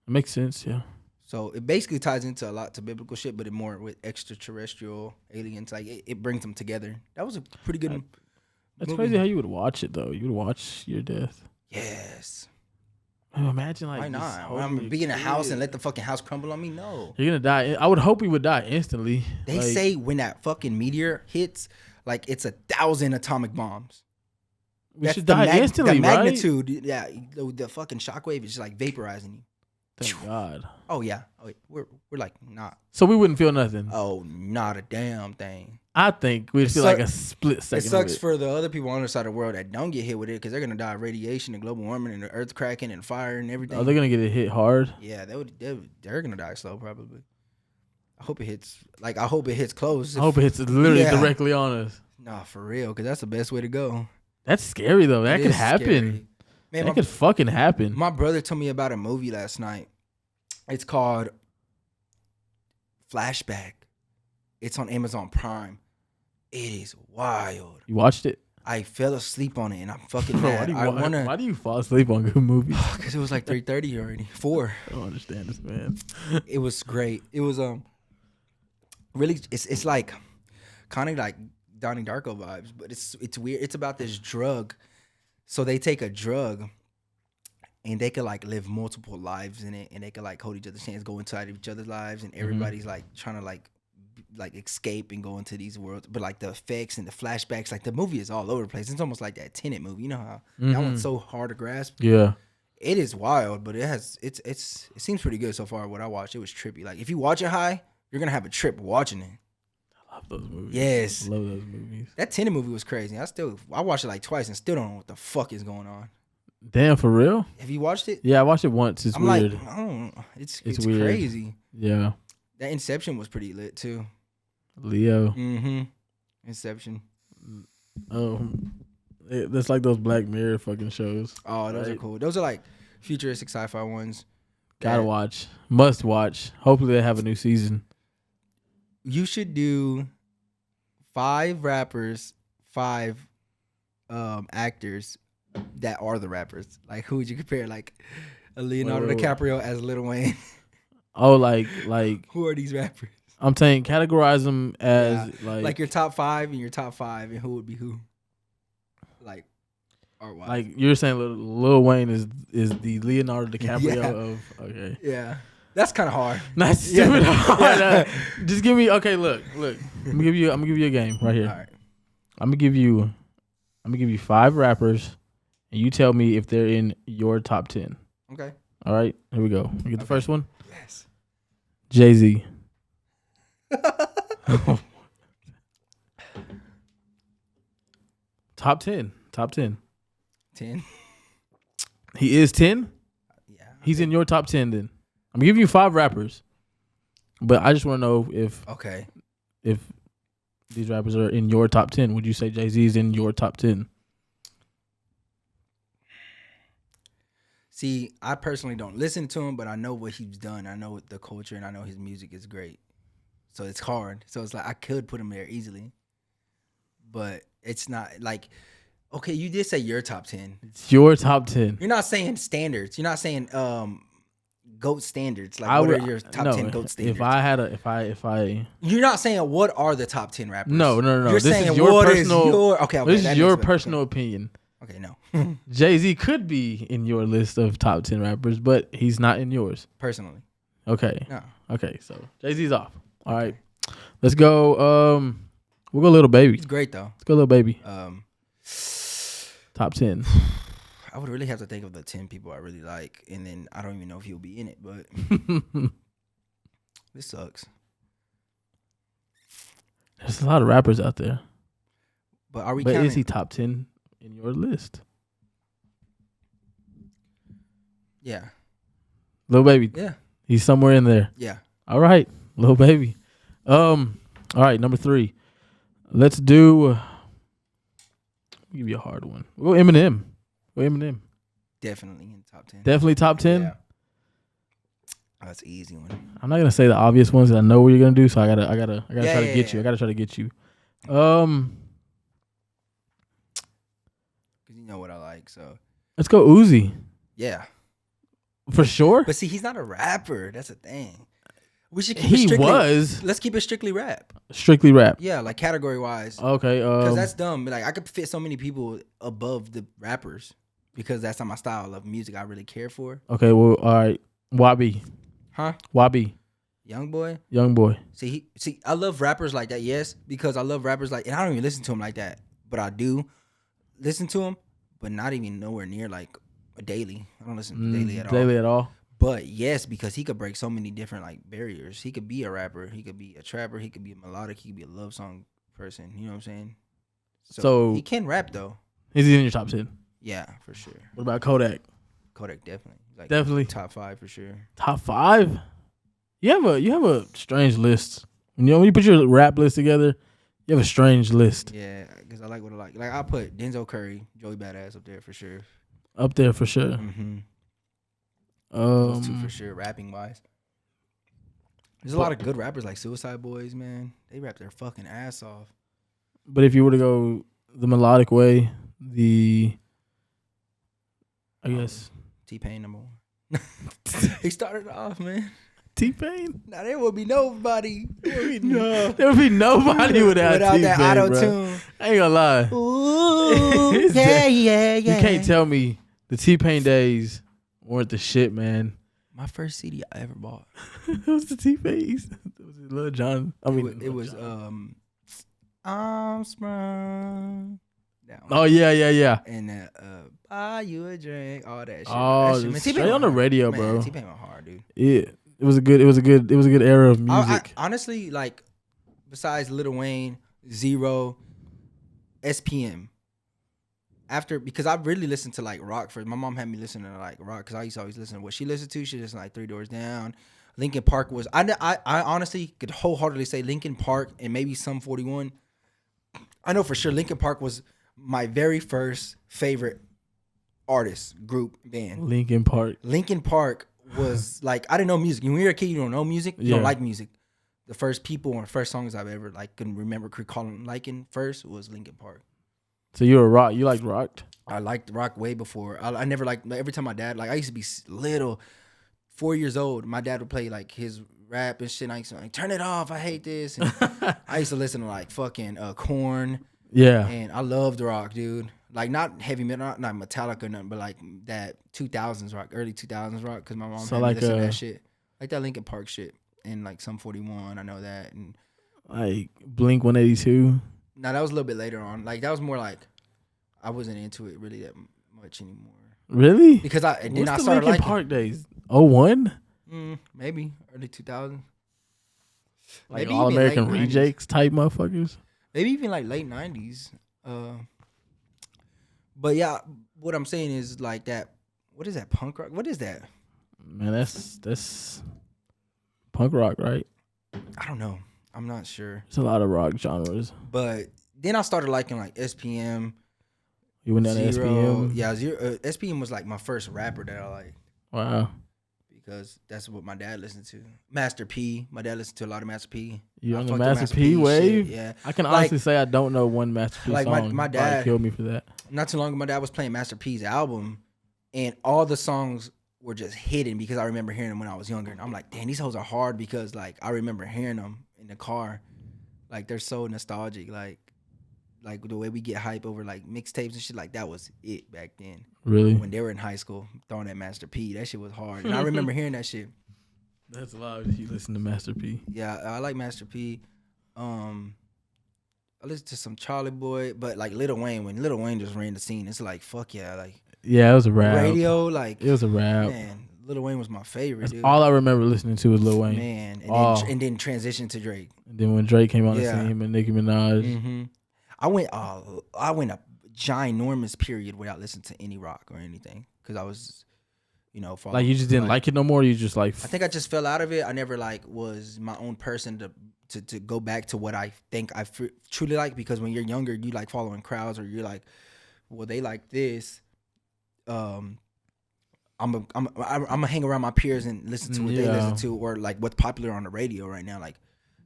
It makes sense, yeah.
So it basically ties into a lot to biblical shit, but it more with extraterrestrial aliens. Like it brings them together. That was a pretty good.
That's
movie.
crazy how you would watch it though. You would watch your death.
Yes.
Imagine like
why not? I'm gonna be in a house and let the fucking house crumble on me. No.
You're gonna die. I would hope we would die instantly.
They say when that fucking meteor hits, like it's 1,000 atomic bombs.
We should die instantly,
the
magnitude,
right? Yeah, the fucking shockwave is just like vaporizing you.
Thank God.
Oh yeah. We're like not.
So we wouldn't feel nothing.
Oh, not a damn thing.
I think we'd feel like a split second.
It sucks for the other people on the other side of the world that don't get hit with it because they're gonna die of radiation and global warming and the earth cracking and fire and everything.
Oh, they're gonna get it hit hard.
Yeah, they're gonna die slow probably. I hope it hits. Like I hope it hits close.
I hope it hits literally directly on us.
Nah, for real, because that's the best way to go.
That's scary though. That could happen. Scary. Man, that could fucking happen.
My brother told me about a movie last night. It's called Flashback. It's on Amazon Prime. It is wild.
You watched it?
I fell asleep on it, and I'm fucking mad.
Why do you fall asleep on good movies?
Because it was like 3:30 already. 4.
I don't understand this, man.
It was great. It was really. It's like kind of like Donnie Darko vibes, but it's weird. It's about this drug. So they take a drug, and they could like live multiple lives in it, and they could like hold each other's hands, go inside each other's lives, and everybody's like trying to like escape and go into these worlds. But like the effects and the flashbacks, like the movie is all over the place. It's almost like that Tenet movie. You know how that one's so hard to grasp.
Yeah,
it is wild, but it seems pretty good so far. What I watched, it was trippy. Like if you watch it high, you're gonna have a trip watching it.
I love those movies.
Yes,
I love those movies.
That Tenet movie was crazy. I watched it like twice and still don't know what the fuck is going on.
Damn, for real?
Have you watched it?
Yeah, I watched it once. It's weird.
Like, I don't know. It's
weird.
crazy.
Yeah.
That Inception was pretty lit too.
Leo.
Mm-hmm. Inception.
That's like those Black Mirror fucking shows.
Oh, those are cool. Those are like futuristic sci-fi ones.
Gotta watch. Must watch. Hopefully they have a new season.
You should do 5 rappers, 5 actors that are the rappers. Like who would you compare? Like a Leonardo DiCaprio as Lil Wayne.
Oh, like
who are these rappers?
I'm saying categorize them as
like your top 5 and your top 5 and who would be who? Like or why?
Like you're saying Lil Wayne is the Leonardo DiCaprio of okay.
Yeah. That's kind of hard.
Not stupid hard. Just give me look. I'm gonna give you a game right here.
All right.
I'm gonna give you 5 rappers and you tell me if they're in your top 10.
Okay.
All right. Here we go. You get the first one?
Yes.
Jay-Z. Top 10.
10.
He is 10?
Yeah.
He's in your top 10 then. I'm gonna give you 5 rappers. But I just want to know if these rappers are in your top 10. Would you say Jay-Z is in your top 10?
See, I personally don't listen to him, but I know what he's done. I know the culture, and I know his music is great. So it's hard. So it's like I could put him there easily, but it's not like. Okay, you did say your top 10.
It's your top 10.
You're not saying standards. You're not saying GOAT standards. Like what are your top 10 GOAT standards?
If I
You're not saying what are the top 10 rappers.
No.
You're
this
saying
is your
what
personal.
is your okay.
This is your personal opinion.
Okay, no.
Jay-Z could be in your list of top 10 rappers, but he's not in yours.
Personally.
Okay.
No.
Okay, so Jay-Z's off. All right. Let's go. We'll go Little Baby.
He's great though.
Let's go Little Baby. Top 10.
I would really have to think of the 10 people I really like, and then I don't even know if he'll be in it, but this sucks.
There's a lot of rappers out there.
But are we
But
counting?
is he top 10 in your list?
Yeah.
Little Baby.
Yeah.
He's somewhere in there.
Yeah.
All right. Little Baby. All right, number 3. Let's do I'll give you a hard one. We'll go Eminem.
Definitely in top 10.
Definitely top 10?
Yeah. Oh, that's an easy one.
I'm not gonna say the obvious ones that I know what you're gonna do, so I gotta try to get you. I gotta try to get you.
Because you know what I like, so
Let's go Uzi.
yeah,
for sure.
But see, he's not a rapper. That's a thing. We should keep
He was.
Let's keep it strictly rap.
Strictly rap.
Yeah, like category wise.
Okay.
Because that's dumb. Like I could fit so many people above the rappers because that's not my style of music I really care for.
Okay. Well, all right. Wabi.
Huh?
Wabi.
Young boy. See, I love rappers like that. Yes, because I love rappers like, and I don't even listen to them like that, but I do listen to them, but not even nowhere near like a daily. I don't listen to daily at all.
Daily at all.
But yes, because he could break so many different like barriers. He could be a rapper. He could be a trapper. He could be a melodic. He could be a love song person. You know what I'm saying? So he can rap though.
Is he in your top 10?
Yeah, for sure.
What about Kodak?
Kodak definitely. Like,
definitely
top 5 for sure.
Top 5? You have a strange list. When you put your rap list together, you have a strange list.
Yeah, because I like what I like. Like I put Denzel Curry, Joey Badass up there for sure.
Up there for sure.
Mm-hmm. Those two for sure, rapping wise. There's a lot of good rappers like Suicide Boys, man. They rap their fucking ass off.
But if you were to go the melodic way, I guess
T-Pain number 1. He started off, man.
T-Pain?
Now there would be nobody.
There would be nobody without T-Pain, that auto-tune. I ain't gonna lie.
Ooh, yeah.
You can't tell me the T-Pain days weren't the shit, man.
My first CD I ever bought.
It was the T-Pain. It was Lil Jon. I mean,
it was I'm sprung.
Oh yeah.
And buy you a drink, all that shit.
Oh,
that shit,
straight on the radio, bro.
T-Pain went hard, dude.
Yeah, it was a good era of music.
I honestly, like, besides Lil Wayne, Zero, SPM. Because I really listened to like rock first. My mom had me listen to like rock because I used to always listen to what she listened to. She listened to like 3 Doors Down. Linkin Park was. I honestly could wholeheartedly say Linkin Park and maybe Sum 41. I know for sure Linkin Park was my very first favorite artist, group, band.
Linkin
Park was like, I didn't know music. When you're a kid, you don't know music. You don't like music. The first people or first songs I've ever like can remember calling liking first was Linkin Park.
So you're a rock. You liked rock?
I liked rock way before. I never liked. Every time my dad, like, I used to be little, 4 years old. My dad would play like his rap and shit. And I used to like, turn it off. I hate this. And I used to listen to like fucking Korn.
Yeah.
And I loved rock, dude. Like not heavy metal, not Metallica or nothing, but like that 2000s rock, early 2000s rock. Because my mom had me listen to that shit, like that Linkin Park shit, and like Sum 41. I know that, and
like Blink 182.
No, that was a little bit later on. Like that was more like I wasn't into it really that much anymore.
Really?
Because I started
Linkin
liking
Park days. 01?
Maybe early 2000s.
Like All American Rejects type motherfuckers.
Maybe even like late 90s. But yeah, what I'm saying is like that. What is that, punk rock? What is that?
Man, that's punk rock, right?
I don't know. I'm not sure.
There's a lot of rock genres.
But then I started liking like SPM.
You went down to SPM?
Yeah, SPM was like my first rapper that I liked.
Wow.
Because that's what my dad listened to. Master P. My dad listened to a lot of Master P.
You on the Master P wave?
Shit, yeah.
I can honestly say I don't know one Master P song.
My dad
killed me for that.
Not too long ago, my dad was playing Master P's album, and all the songs were just hidden because I remember hearing them when I was younger. And I'm like, damn, these hoes are hard because like I remember hearing them in the car. Like they're so nostalgic. Like the way we get hype over like mixtapes and shit, like that was it back then.
Really?
When they were in high school, throwing that Master P, that shit was hard. And I remember hearing that shit.
That's loud. You listen to Master P.
Yeah, I like Master P. I listened to some Charlie Boy, but like Lil Wayne, when Lil Wayne just ran the scene, it's like fuck yeah, like
yeah, it was a rap.
Radio, like
it was a rap.
Man, Lil Wayne was my favorite.
That's
dude.
all I remember listening to was Lil Wayne.
Man, and then transition to Drake.
And then when Drake came on the scene, him and Nicki Minaj.
Mm-hmm. I went a ginormous period without listening to any rock or anything because I was,
like you just didn't like it no more. You just like
I think I just fell out of it. I never like was my own person to go back to what I think I truly like, because when you're younger, you like following crowds or you're like, well, they like this. I I'm gonna hang around my peers and listen to what they listen to, or like what's popular on the radio right now, like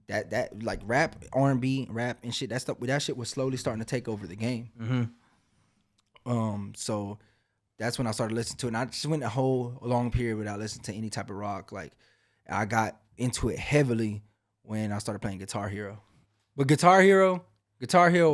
that like rap, R&B, rap and shit. That shit was slowly starting to take over the game. So that's when I started listening to it. And I just went a whole long period without listening to any type of rock. Like I got into it heavily when I started playing Guitar Hero. But Guitar Hero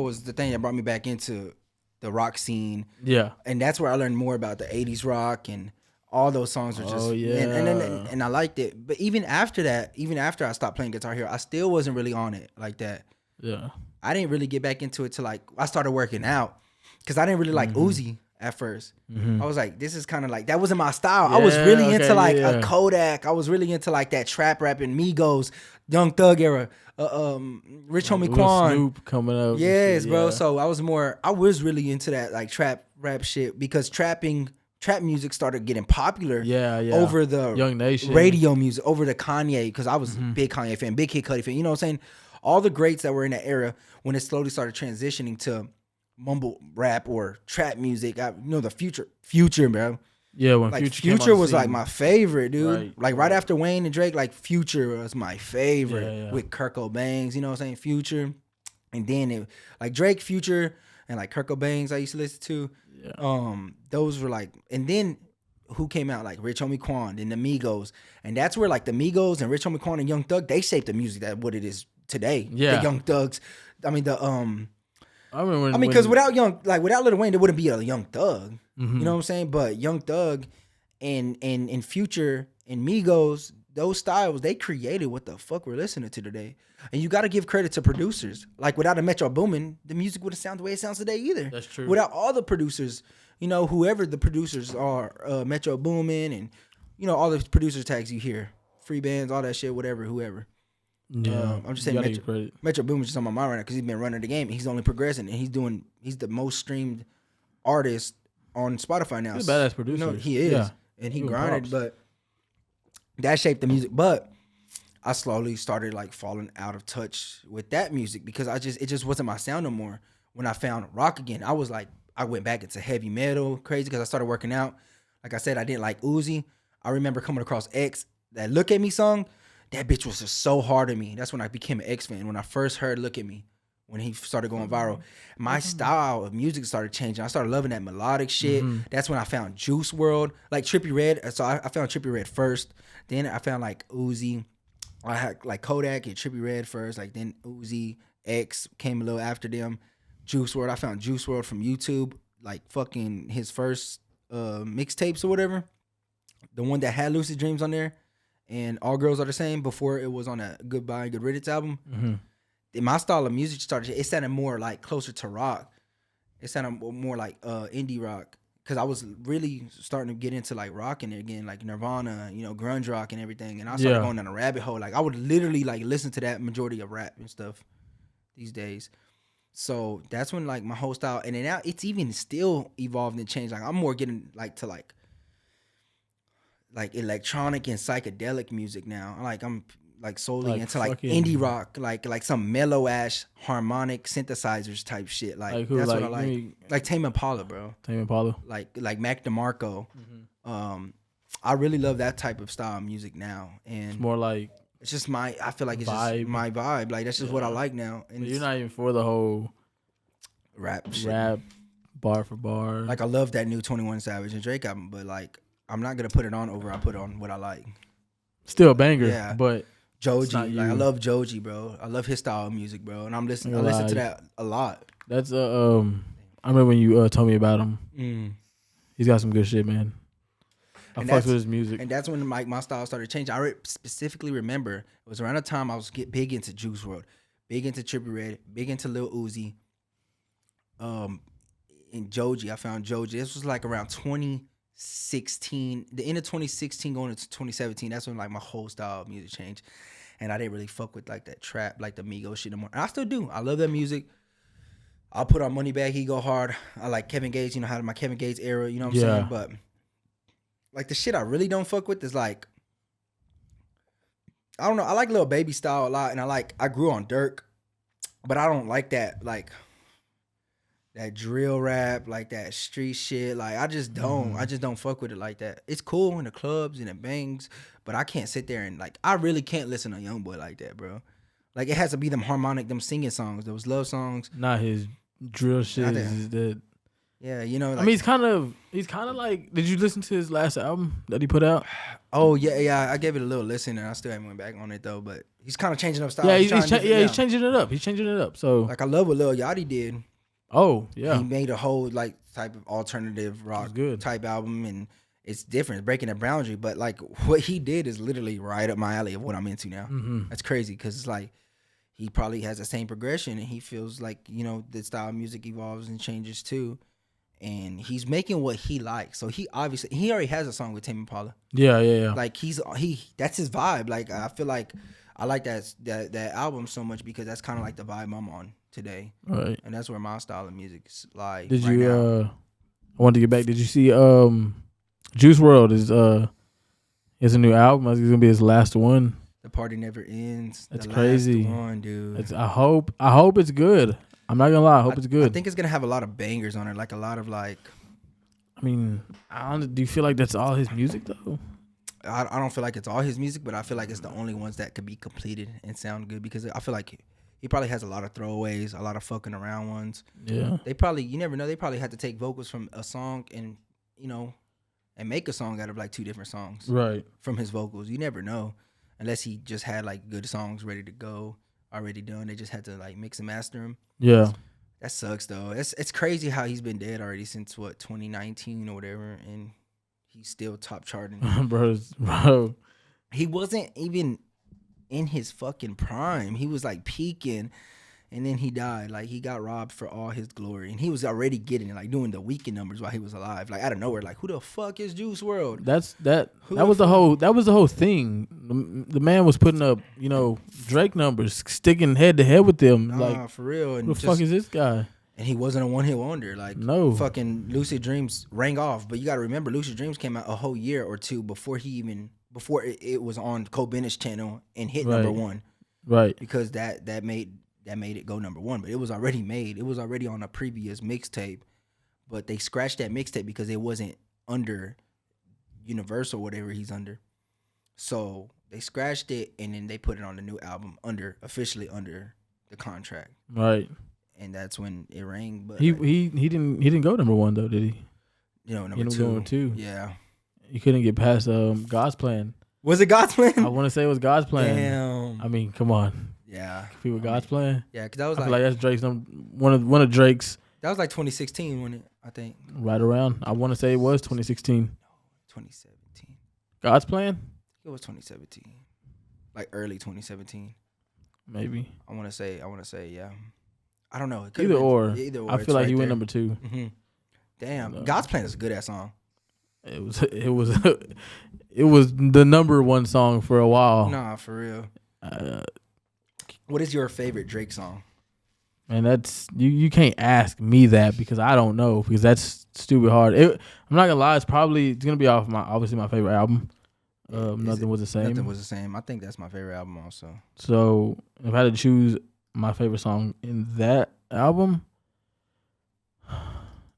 was the thing that brought me back into the rock scene. Yeah. And that's where I learned more about the 80s rock, and all those songs were just and I liked it. But even after that, even after I stopped playing Guitar Hero, I still wasn't really on it like that. Yeah. I didn't really get back into it till like I started working out, because I didn't really like Uzi at first. I was like, this is kind of like, that wasn't my style. I was really into like a Kodak. I was really into like that trap rap and Migos, Young Thug era, Rich Homie Quan. Snoop coming up. Yes, bro. So I was really into that like trap rap shit, because trap music started getting popular over the Young Nation radio music, over the Kanye, because I was a big Kanye fan, big Kid Cudi fan. You know what I'm saying? All the greats that were in that era, when it slowly started transitioning to mumble rap or trap music, the Future, bro. Yeah, when like Future was like my favorite, dude. Right after Wayne and Drake, like Future was my favorite with Kurt Cobain. You know what I'm saying? Future, and then like Drake, Future, and like Kurt Cobain I used to listen to. Yeah. Those were like, and then who came out, like Rich Homie Quan, then the Migos, and that's where like the Migos and Rich Homie Quan and Young Thug, they shaped the music that what it is today. Yeah, the Young Thugs. I mean because without Lil Wayne, there wouldn't be a Young Thug. You know what I'm saying? But Young Thug and Future and Migos, those styles, they created what the fuck we're listening to today. And you got to give credit to producers. Like without a Metro Boomin, the music wouldn't sound the way it sounds today either. That's true. Without all the producers, whoever the producers are, Metro Boomin and all the producer tags you hear, free bands, all that shit, whatever, whoever. Yeah, I'm just saying Metro Boomin's just on my mind right now, because he's been running the game. He's only progressing, and he's the most streamed artist on Spotify now. He's a badass producer. He is, and he grinded, but that shaped the music. But I slowly started like falling out of touch with that music, because it just wasn't my sound no more. When I found rock again, I went back into heavy metal crazy, because I started working out. Like I said, I didn't like Uzi. I remember coming across X, that Look At Me song. That bitch was just so hard to me. That's when I became an X fan. When I first heard Look At Me, when he started going viral, my style of music started changing. I started loving that melodic shit. That's when I found Juice WRLD, like Trippie Redd. So I found Trippie Redd first. Then I found like Uzi. I had like Kodak and Trippie Redd first. Like then Uzi, X came a little after them. Juice WRLD. I found Juice WRLD from YouTube, like fucking his first mixtapes or whatever. The one that had Lucid Dreams on there. And All Girls Are the Same, before it was on a Goodbye, Good Riddance album. My style of music it sounded more like closer to rock. It sounded more like indie rock, because I was really starting to get into like rocking again, like Nirvana, grunge rock and everything. And I started going down a rabbit hole. Like I would literally like listen to that majority of rap and stuff these days. So that's when like my whole style, and then now it's even still evolved and changed. Like I'm more getting like to like electronic and psychedelic music now. I'm like solely into like indie rock, like some mellow ass harmonic synthesizers type shit. Like who, that's what I like. Like Tame Impala, bro. Tame Impala. Like Mac DeMarco. I really love that type of style of music now. And it's more like, it's just I feel like it's just my vibe. Like that's just what I like now. And
you're not even for the whole
rap
bar for bar.
Like I love that new 21 Savage and Drake album, but like I'm not gonna put it on over. I put on what I like.
Still a banger, but
Joji, like I love Joji, bro. I love his style of music, bro, and I listen to that a lot.
That's I remember when you told me about him. He's got some good shit, man. I fucked with his music,
and that's when my style started changing. I specifically remember it was around the time I was big into Juice WRLD, big into Trippie Redd, big into Lil Uzi, and Joji. I found Joji. This was like around 2016, the end of 2016 going into 2017. That's when like my whole style of music changed, and I didn't really fuck with like that trap, like the Migos shit anymore. And I still do. I love that music. I'll put on Moneybagg, he go hard. I like Kevin Gates, how my Kevin Gates era, you know what I'm saying? But like the shit I really don't fuck with is like, I don't know. I like Lil Baby style a lot, and I grew on Dirk, but I don't like that like that drill rap, like that street shit. Like I just don't fuck with it like that. It's cool in the clubs and it bangs, but I can't sit there and like I really can't listen to YoungBoy like that, bro. Like it has to be them harmonic, them singing songs, those love songs.
Not his drill shit. Is that?
Yeah, you know. Like,
I mean, he's kind of like. Did you listen to his last album that he put out?
Oh yeah. I gave it a little listen, and I still haven't went back on it though. But he's kind of changing up style.
Yeah, he's changing it up. He's changing it up. So
like I love what Lil Yachty did.
Oh yeah,
he made a whole like type of alternative rock type album, and it's different, it's breaking the boundary. But like what he did is literally right up my alley of what I'm into now.
Mm-hmm.
That's crazy because it's like he probably has the same progression, and he feels like the style of music evolves and changes too. And he's making what he likes. So he already has a song with Tame Impala.
Yeah.
Like that's his vibe. Like I feel like I like that album so much because that's kind of like the vibe I'm on today.
Right.
And that's where my style of music is like.
Did right you now. I wanted to get back. Did you see Juice WRLD is a new album. It's gonna be his last one.
The Party Never Ends.
That's crazy.
Last one, dude.
I hope it's good. I'm not gonna lie. I hope it's good.
I think it's gonna have a lot of bangers on it, like a lot of like.
I mean, do you feel like that's all his music though?
I don't feel like it's all his music, but I feel like it's the only ones that could be completed and sound good because I feel like he probably has a lot of throwaways, a lot of fucking around ones.
Yeah.
You never know. They probably had to take vocals from a song and and make a song out of like two different songs.
Right.
From his vocals, you never know, unless he just had like good songs ready to go. Already done. They just had to like mix and master them.
Yeah.
That sucks though. It's crazy how he's been dead already since 2019 or whatever, and he's still top charting.
Bro.
He wasn't even in his fucking prime. He was like peaking, and then he died. Like he got robbed for all his glory, and he was already getting it, like doing the weekend numbers while he was alive. Like out of nowhere, like who the fuck is Juice WRLD?
That was the whole thing. The man was putting up, Drake numbers, sticking head to head with them.
Nah,
like
for real. And
who the fuck is this guy?
And he wasn't a one-hit wonder. Like
no,
fucking Lucid Dreams rang off. But you got to remember, Lucid Dreams came out a whole year or two before it was on Cole Bennett's channel and hit number one.
Right.
Because that made it go number one. But it was already made. It was already on a previous mixtape. But they scratched that mixtape because it wasn't under Universal, whatever he's under. So they scratched it and then they put it on the new album officially under the contract.
Right.
And that's when it rang. But
he didn't go number one though, did he?
Number
two.
Yeah.
He couldn't get past God's Plan.
Was it God's Plan?
I want to say it was God's Plan.
Damn.
I mean, come on.
Yeah.
Compete with God's Plan.
Yeah, because that was
I feel like that's Drake's one of Drake's.
That was like 2016 when it, I think.
Right around. I want to say it was 2016.
No, 2017.
God's Plan?
It was 2017. Like early 2017.
Maybe.
I want to say, yeah. I don't know.
Either or. I feel like he went number 2.
Mm-hmm. Damn. God's Plan is a good ass song.
It was the number one song for a while.
Nah, for real. What is your favorite Drake song?
And that's you can't ask me that because I don't know because that's stupid hard. I'm not gonna lie, it's gonna be off obviously my favorite album. Nothing Was the Same.
Nothing Was the Same. I think that's my favorite album also.
So if I had to choose my favorite song in that album,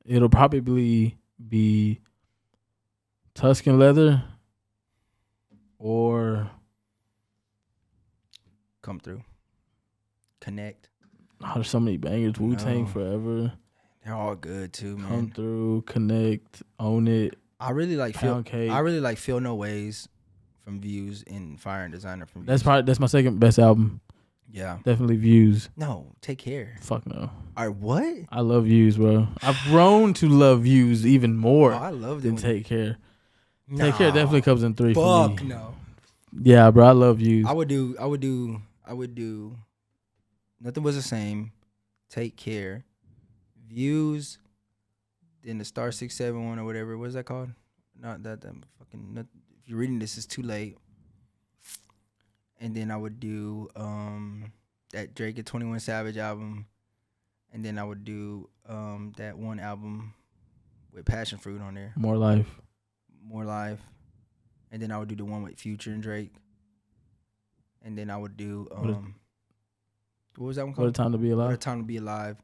it'll probably be Tuscan Leather or
Come Through. Connect.
Oh, there's so many bangers. Wu-Tang Forever.
They're all good too, man.
Come Through, Connect, Own It.
I really like
Pound Cake.
I really like Feel No Ways from Views and Fire and Designer from Views.
That's my second best album.
Yeah.
Definitely Views.
No, Take Care.
Fuck no.
All right, what?
I love Views, bro. I've grown to love Views even more
I love
than Take Care.
Nah,
Take Care definitely comes in 3 for me.
Fuck no.
Yeah, bro, I love Views.
I would do Nothing Was the Same, Take Care, Views, then the Star 671 or whatever. What is that called? Not that fucking. If you're reading this, it's too late. And then I would do that Drake and 21 Savage album, and then I would do that one album with Passion Fruit on there.
More Life.
And then I would do the one with Future and Drake. And then I would do what was that one called?
What a Time to Be Alive.
What a Time to Be Alive.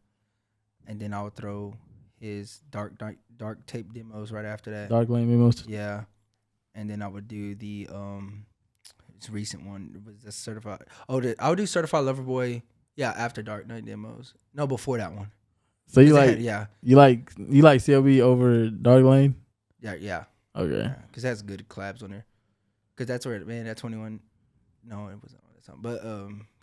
and then I would throw his dark tape demos right after that.
Dark Lane Memos.
Yeah, and then I would do the his recent one. It was the certified. I would do Certified Lover Boy. Yeah, after Dark Knight demos. No, before that one.
So you like
yeah.
You like CLB over Dark Lane?
Yeah.
Okay.
Because that's good collabs on there. Because that's where that 21. No, it wasn't on that song. But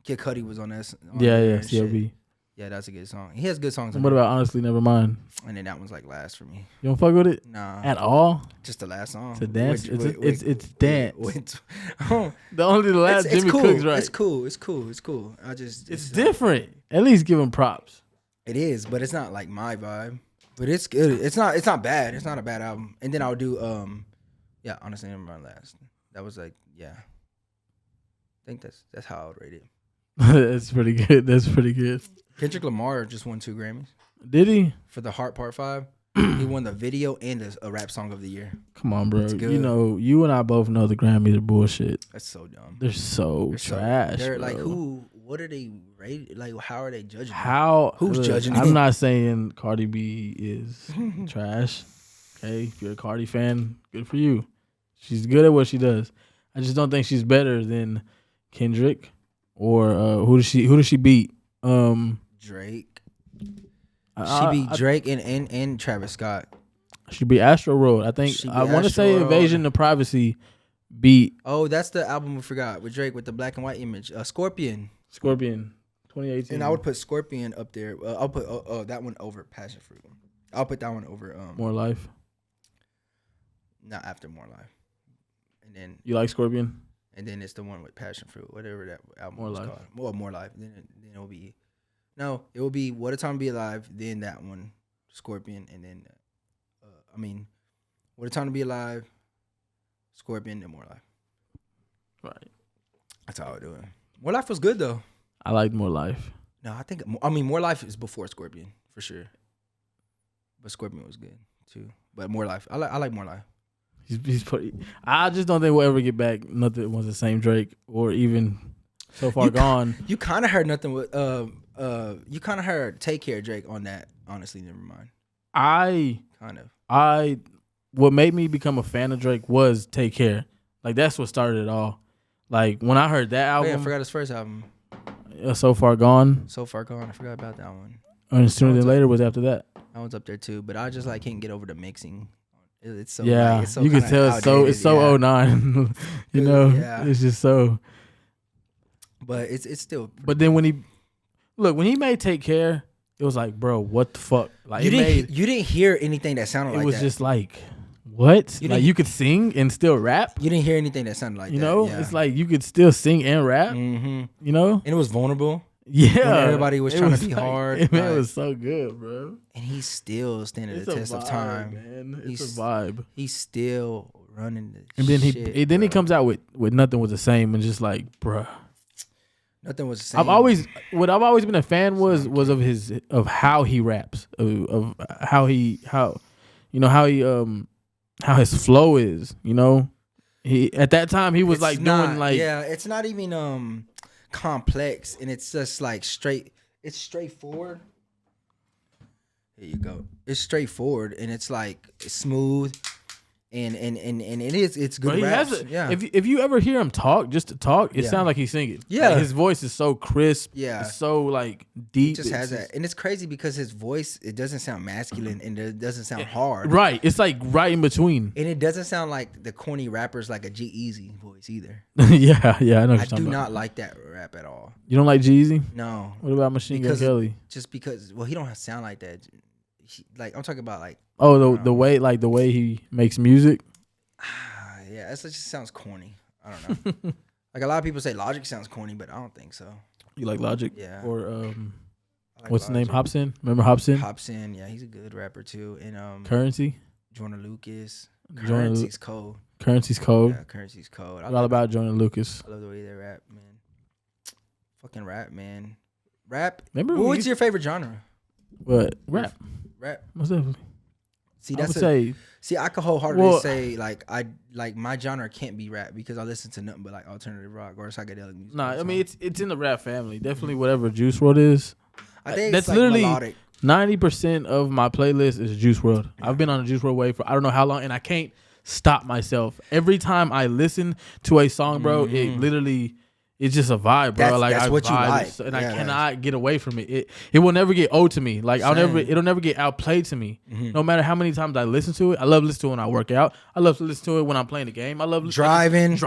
Kid Cudi was on that.
Yeah, CLB.
Yeah, that's a good song. He has good songs.
And what about Honestly Nevermind?
And then that one's like last for me.
You don't fuck with it?
Nah.
At all?
Just the last song.
It's a dance. It's dance. The
The
last Jimmy
cool.
Cooks, right?
It's cool.
It's different. At least give him props.
It is, but it's not like my vibe. But it's good. It's not bad. It's not a bad album. And then I would do yeah, Honestly Nevermind last. That was like, yeah. I think that's how I would rate it.
That's pretty good.
Kendrick Lamar just won 2 Grammys.
Did he?
For the Heart Part 5. He won the video and a rap song of the year.
Come on, bro. You know, you and I both know the Grammys are bullshit.
That's so dumb.
They're so trash.
They're
bro.
like, what are they rated? Like, how are they judging?
Who's
judging?
I'm not saying Cardi B is trash. Okay, if you're a Cardi fan, good for you. She's good at what she does. I just don't think she's better than Kendrick or who does she beat?
Drake. She beat Drake and Travis Scott.
She beat Astro Road. I think I want to say Invasion of Privacy beat.
Oh, that's the album we forgot with Drake with the black and white image. Scorpion.
2018.
And I would put Scorpion up there. I'll put that one over Passion Fruit. I'll put that one over
More Life.
Not after More Life. And then
you like Scorpion?
And then it's the one with Passion Fruit, whatever that album
More
was
Life.
called. More Life. Then it will be. No, it will be What a Time to Be Alive, then that one, Scorpion, and then, What a Time to Be Alive, Scorpion, and More Life.
Right.
That's how I would do it. More Life was good, though.
I liked More Life.
No, More Life is before Scorpion, for sure. But Scorpion was good, too. But More Life, I like More Life.
I just don't think we'll ever get back nothing was the same Drake or even So Far Gone.
You kind of heard nothing with, you kind of heard Take Care Drake on that, Honestly Nevermind.
What made me become a fan of Drake was Take Care. Like, that's what started it all. Like, when I heard that album.
I forgot his first album.
So Far Gone.
So Far Gone. I forgot about that one.
And Sooner Than Later was after that.
That one's up there too, but I just like can't get over the mixing. It's so
it's so you can tell it's so 09. You know, it's just so.
But it's still.
But then when he made Take Care, it was like, bro, what the fuck? Like
you didn't hear anything that sounded like that.
It was just like, what? Like you could sing and still rap.
You didn't hear anything that sounded like that.
You know, it's like you could still sing and rap.
Mm-hmm.
You know,
and it was vulnerable.
Yeah,
when everybody was trying to be hard.
It was so good, bro.
And he's still standing the test of time.
Man. It's a vibe.
He's still running the
and then
shit,
he comes out with Nothing Was the Same and just like, bruh.
Nothing was the same.
I've always been a fan was of how he raps, of how his flow is, you know. He at that time he was
it's not even complex, and it's just like it's straightforward. Here you go. It's straightforward, and it's like smooth, and it's good raps.
If you ever hear him talk, just to talk, it sounds like he's singing.
Yeah,
like his voice is so crisp.
Yeah,
it's so like deep.
It just has that, and it's crazy because his voice, it doesn't sound masculine and it doesn't sound hard.
Right, it's like right in between,
and it doesn't sound like the corny rappers like a G-Eazy voice either.
yeah, I know.
I do not like that rap at all.
You don't like G-Eazy?
No.
What about Machine Gun Kelly?
Just because, he don't sound like that. I'm talking about like.
Oh, the way he makes music.
Yeah, it just sounds corny. I don't know. Like a lot of people say Logic sounds corny, but I don't think so.
You like Logic?
Yeah.
Or what's the name? Hobson? Remember Hobson?
Hobson, yeah, he's a good rapper too. And
Currency?
Jordan Lucas. Currency's cold.
Currency's cold.
Yeah, Currency's cold.
All about Jordan Lucas.
I love the way they rap, man. Fucking rap, man. Rap.
Remember
what's your favorite genre?
What? Rap.
Rap.
Most definitely.
See, I could wholeheartedly say like my genre can't be rap because I listen to nothing but like alternative rock or psychedelic music.
Nah, I mean it's in the rap family. Definitely whatever Juice WRLD is.
I think
that's
it's
literally
melodic.
90% of my playlist is Juice WRLD. I've been on a Juice WRLD wave for I don't know how long, and I can't stop myself. Every time I listen to a song, bro, it literally it's just a vibe, bro.
That's
I
what you
vibe,
like.
and I cannot get away from it. It will never get old to me. Like it'll never get outplayed to me. No matter how many times I listen to it. I love listening to it when I work out. I love to listen to it when I'm playing the game. I love driving,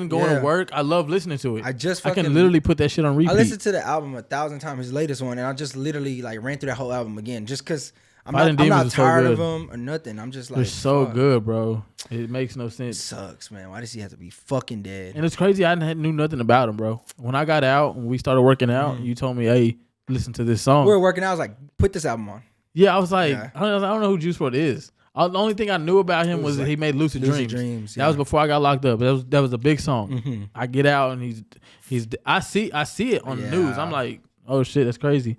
going to work. I love listening to it. I can literally put that shit on repeat.
I listened to the album 1,000 times, his latest one, and I just literally like ran through that whole album again, just because I'm not tired of them or nothing. I'm just like,
they're so good, bro. It makes no sense.
It sucks, man. Why does he have to be fucking dead?
And it's crazy. I knew nothing about him, bro. When I got out and we started working out, you told me, "Hey, listen to this song."
We were working out. I was like, "Put this album on."
Yeah, I was like, I don't know who Juice WRLD is. The only thing I knew about him was he made Lucid Dreams.
Yeah.
That was before I got locked up. That was a big song. I get out and I see it on the news. I'm like, oh shit, that's crazy.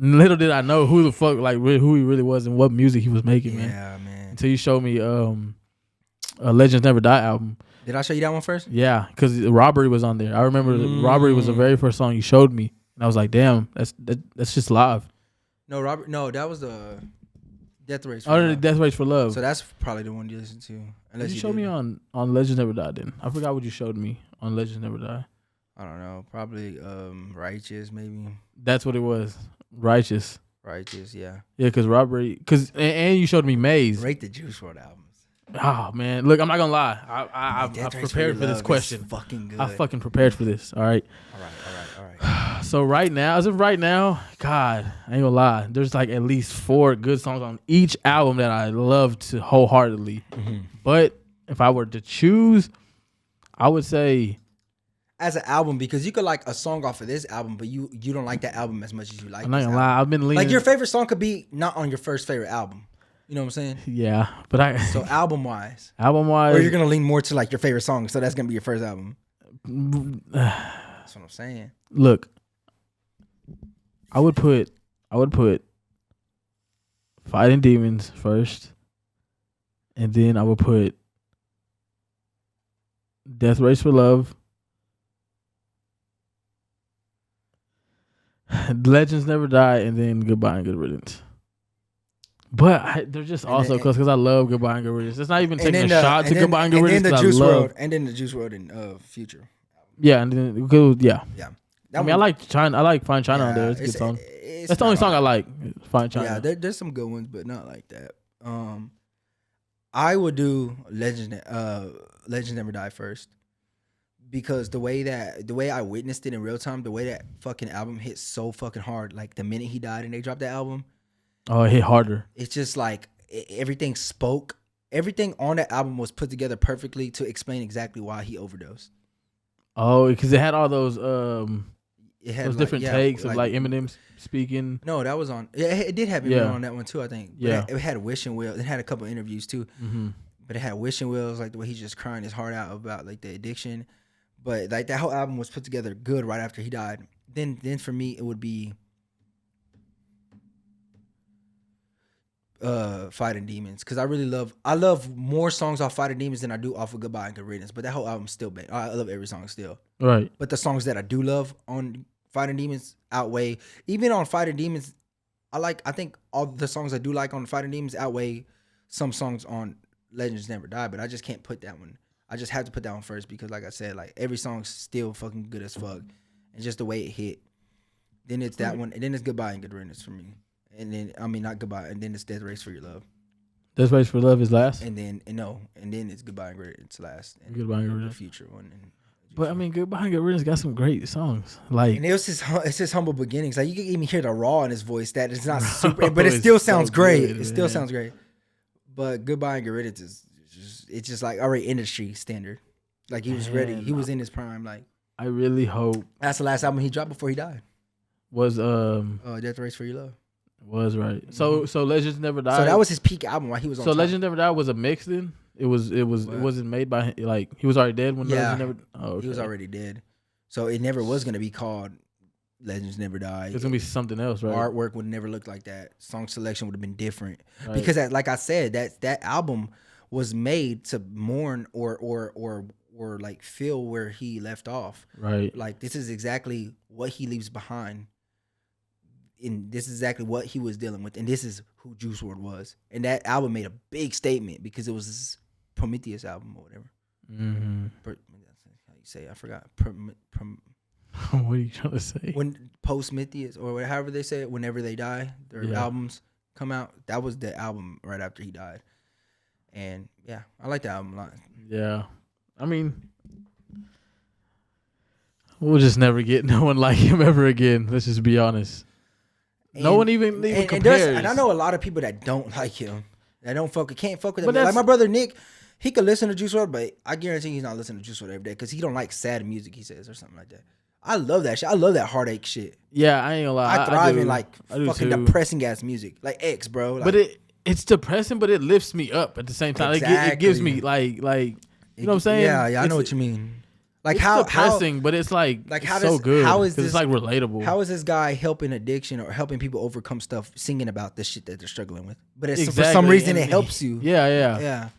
Little did I know who the fuck, like who he really was and what music he was making, man.
Yeah, man.
Until you showed me a Legends Never Die album.
Did I show you that one first?
Yeah, because Robbery was on there. I remember Robbery was the very first song you showed me, and I was like, damn, that's just live.
No, Robert. No, that was the Death Race.
Death Race for Love.
So that's probably the one you listened to.
Unless you showed me on Legends Never Die. Then I forgot what you showed me on Legends Never Die.
I don't know. Probably Righteous, maybe.
That's what it was. Righteous,
yeah.
Yeah, because Robbery, and you showed me Maze.
Rate the Juice WRLD albums.
Oh man, look, I'm not gonna lie. I prepared for this question.
Fucking good.
I fucking prepared for this. All right.
All right.
So as of right now, God, I ain't gonna lie. There's like at least 4 good songs on each album that I love to wholeheartedly. But if I were to choose, I would say
as an album, because you could like a song off of this album, but you don't like that album as much as you like.
I'm not gonna lie. I've been leaning
like your favorite song could be not on your first favorite album. You know what I'm saying?
Yeah, but
so album wise,
or
you're gonna lean more to like your favorite song, so that's gonna be your first album. That's what I'm saying.
Look, I would put Fighting Demons first, and then I would put Death Race for Love, Legends Never Die, and then Goodbye and Good Riddance. But they're just also because I love Goodbye and Good Riddance. It's not even taking a shot to Goodbye and Good Riddance.
And then the Juice WRLD, and then the Juice WRLD in Future.
Yeah, and then yeah. I mean, I like China. I like Find China on there. It's a good song. That's the only song I like. Find China.
Yeah, there's some good ones, but not like that. I would do Legends Never Die first, because the way I witnessed it in real time, the way that fucking album hit so fucking hard. Like the minute he died and they dropped that album.
Oh, it hit harder.
It's just like everything spoke. Everything on that album was put together perfectly to explain exactly why he overdosed.
Oh, because it had all those
those
different takes of like Eminem speaking.
No, that was on. It did have Eminem on that one too, I think. But it had Wishing Wells. It had a couple interviews too. But it had Wishing Wells, like the way he's just crying his heart out about like the addiction. But like that whole album was put together good right after he died. Then for me it would be Fighting Demons, because I love more songs off Fighting Demons than I do off of Goodbye and Good Riddance, but that whole album's still bad. I love every song still,
right?
But the songs that I do love on Fighting Demons outweigh, even on Fighting Demons, I think all the songs I do like on Fighting Demons outweigh some songs on Legends Never Die, but I just can't put that one. I just have to put that one first because, like I said, like every song's still fucking good as fuck, and just the way it hit. Then it's that one, and then it's Goodbye and Good Riddance for me. And then not Goodbye, and then it's Death Race for Your Love.
Death Race for Love is last.
And then it's Goodbye and Good Riddance last. And
Goodbye and Good Riddance.
The Future one.
But I mean, Goodbye and Good Riddance got some great songs. Like,
and it's his humble beginnings. Like you can even hear the raw in his voice that it's not super, but it still sounds great. It still sounds great. But Goodbye and Good Riddance is just like already industry standard. Like he was ready. He was in his prime. Like
I really hope
that's the last album he dropped before he died.
Was
Death Race for Your Love.
Was right. So Legends Never Die.
So that was his peak album while he was on top.
Legends Never Die was a mix then? It wasn't made by him, like he was already dead when Legends Never
He was already dead. So it never was gonna be called Legends Never Die.
It's gonna be something else, right?
Artwork would never look like that. Song selection would have been different. Right. Because like I said, that album was made to mourn or like feel where he left off.
Right.
Like this is exactly what he leaves behind. and this is exactly what he was dealing with, and this is who Juice WRLD was. And that album made a big statement because it was this Prometheus album or whatever.
Mm-hmm.
How you say? I forgot.
What are you trying to say?
When Prometheus or however they say it, whenever they die, their albums come out. That was the album right after he died. And yeah, I like that album a lot.
Yeah, I mean, we'll just never get no one like him ever again. Let's just be honest. No one even compares.
And I know a lot of people that don't like him. That can't fuck with him. Like my brother Nick, he could listen to Juice WRLD, but I guarantee he's not listening to Juice WRLD every day because he don't like sad music, he says, or something like that. I love that shit. I love that heartache shit.
Yeah, I ain't gonna lie.
I thrive in like fucking depressing ass music, like X, bro. Like,
but it's depressing, but it lifts me up at the same time. Exactly. It gives me like you know what I'm saying?
Yeah, I know what you mean. Like
it's depressing, but it's like how so good. How is this? It's like relatable.
How is this guy helping addiction or helping people overcome stuff, singing about the shit that they're struggling with? But for some reason, it helps you.
Yeah.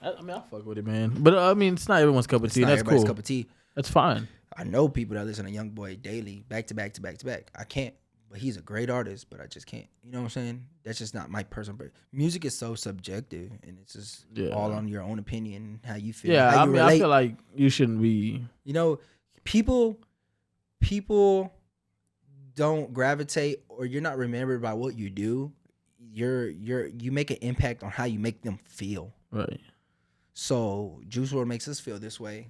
I mean, I fuck with it, man. But I mean, it's not everyone's cup of tea. That's cool.
Cup of tea.
That's fine.
I know people that listen to Youngboy daily, back to back to back to back. I can't, but he's a great artist, but I just can't. You know what I'm saying? That's just not my personal. But music is so subjective, and it's just all on your own opinion, how you feel.
Yeah,
how you relate.
I feel like you shouldn't be.
You know, people don't gravitate, or you're not remembered by what you do. You make an impact on how you make them feel.
Right.
So Juice WRLD makes us feel this way.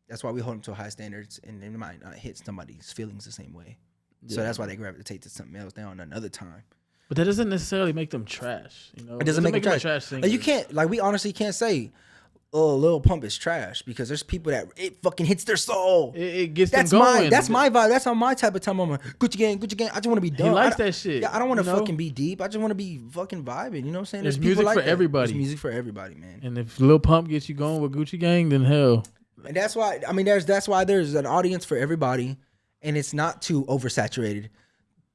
That's why we hold them to high standards, and it might not hit somebody's feelings the same way. Yeah. So that's why they gravitate to something else down another time.
But that doesn't necessarily make them trash. You know,
it doesn't make them trash. Like, you can't, like, we honestly can't say, "Oh, Lil Pump is trash," because there's people that it fucking hits their soul.
It gets them going.
That's my vibe. That's on my type of time. I'm like, Gucci gang. I just want to be done.
He likes that shit.
Yeah, I don't want to fucking be deep. I just want to be fucking vibing. You know what I'm saying?
There's music for everybody.
There's music for everybody, man.
And if Lil Pump gets you going with Gucci gang, then hell.
And that's why, I mean, that's why there's an audience for everybody, and it's not too oversaturated.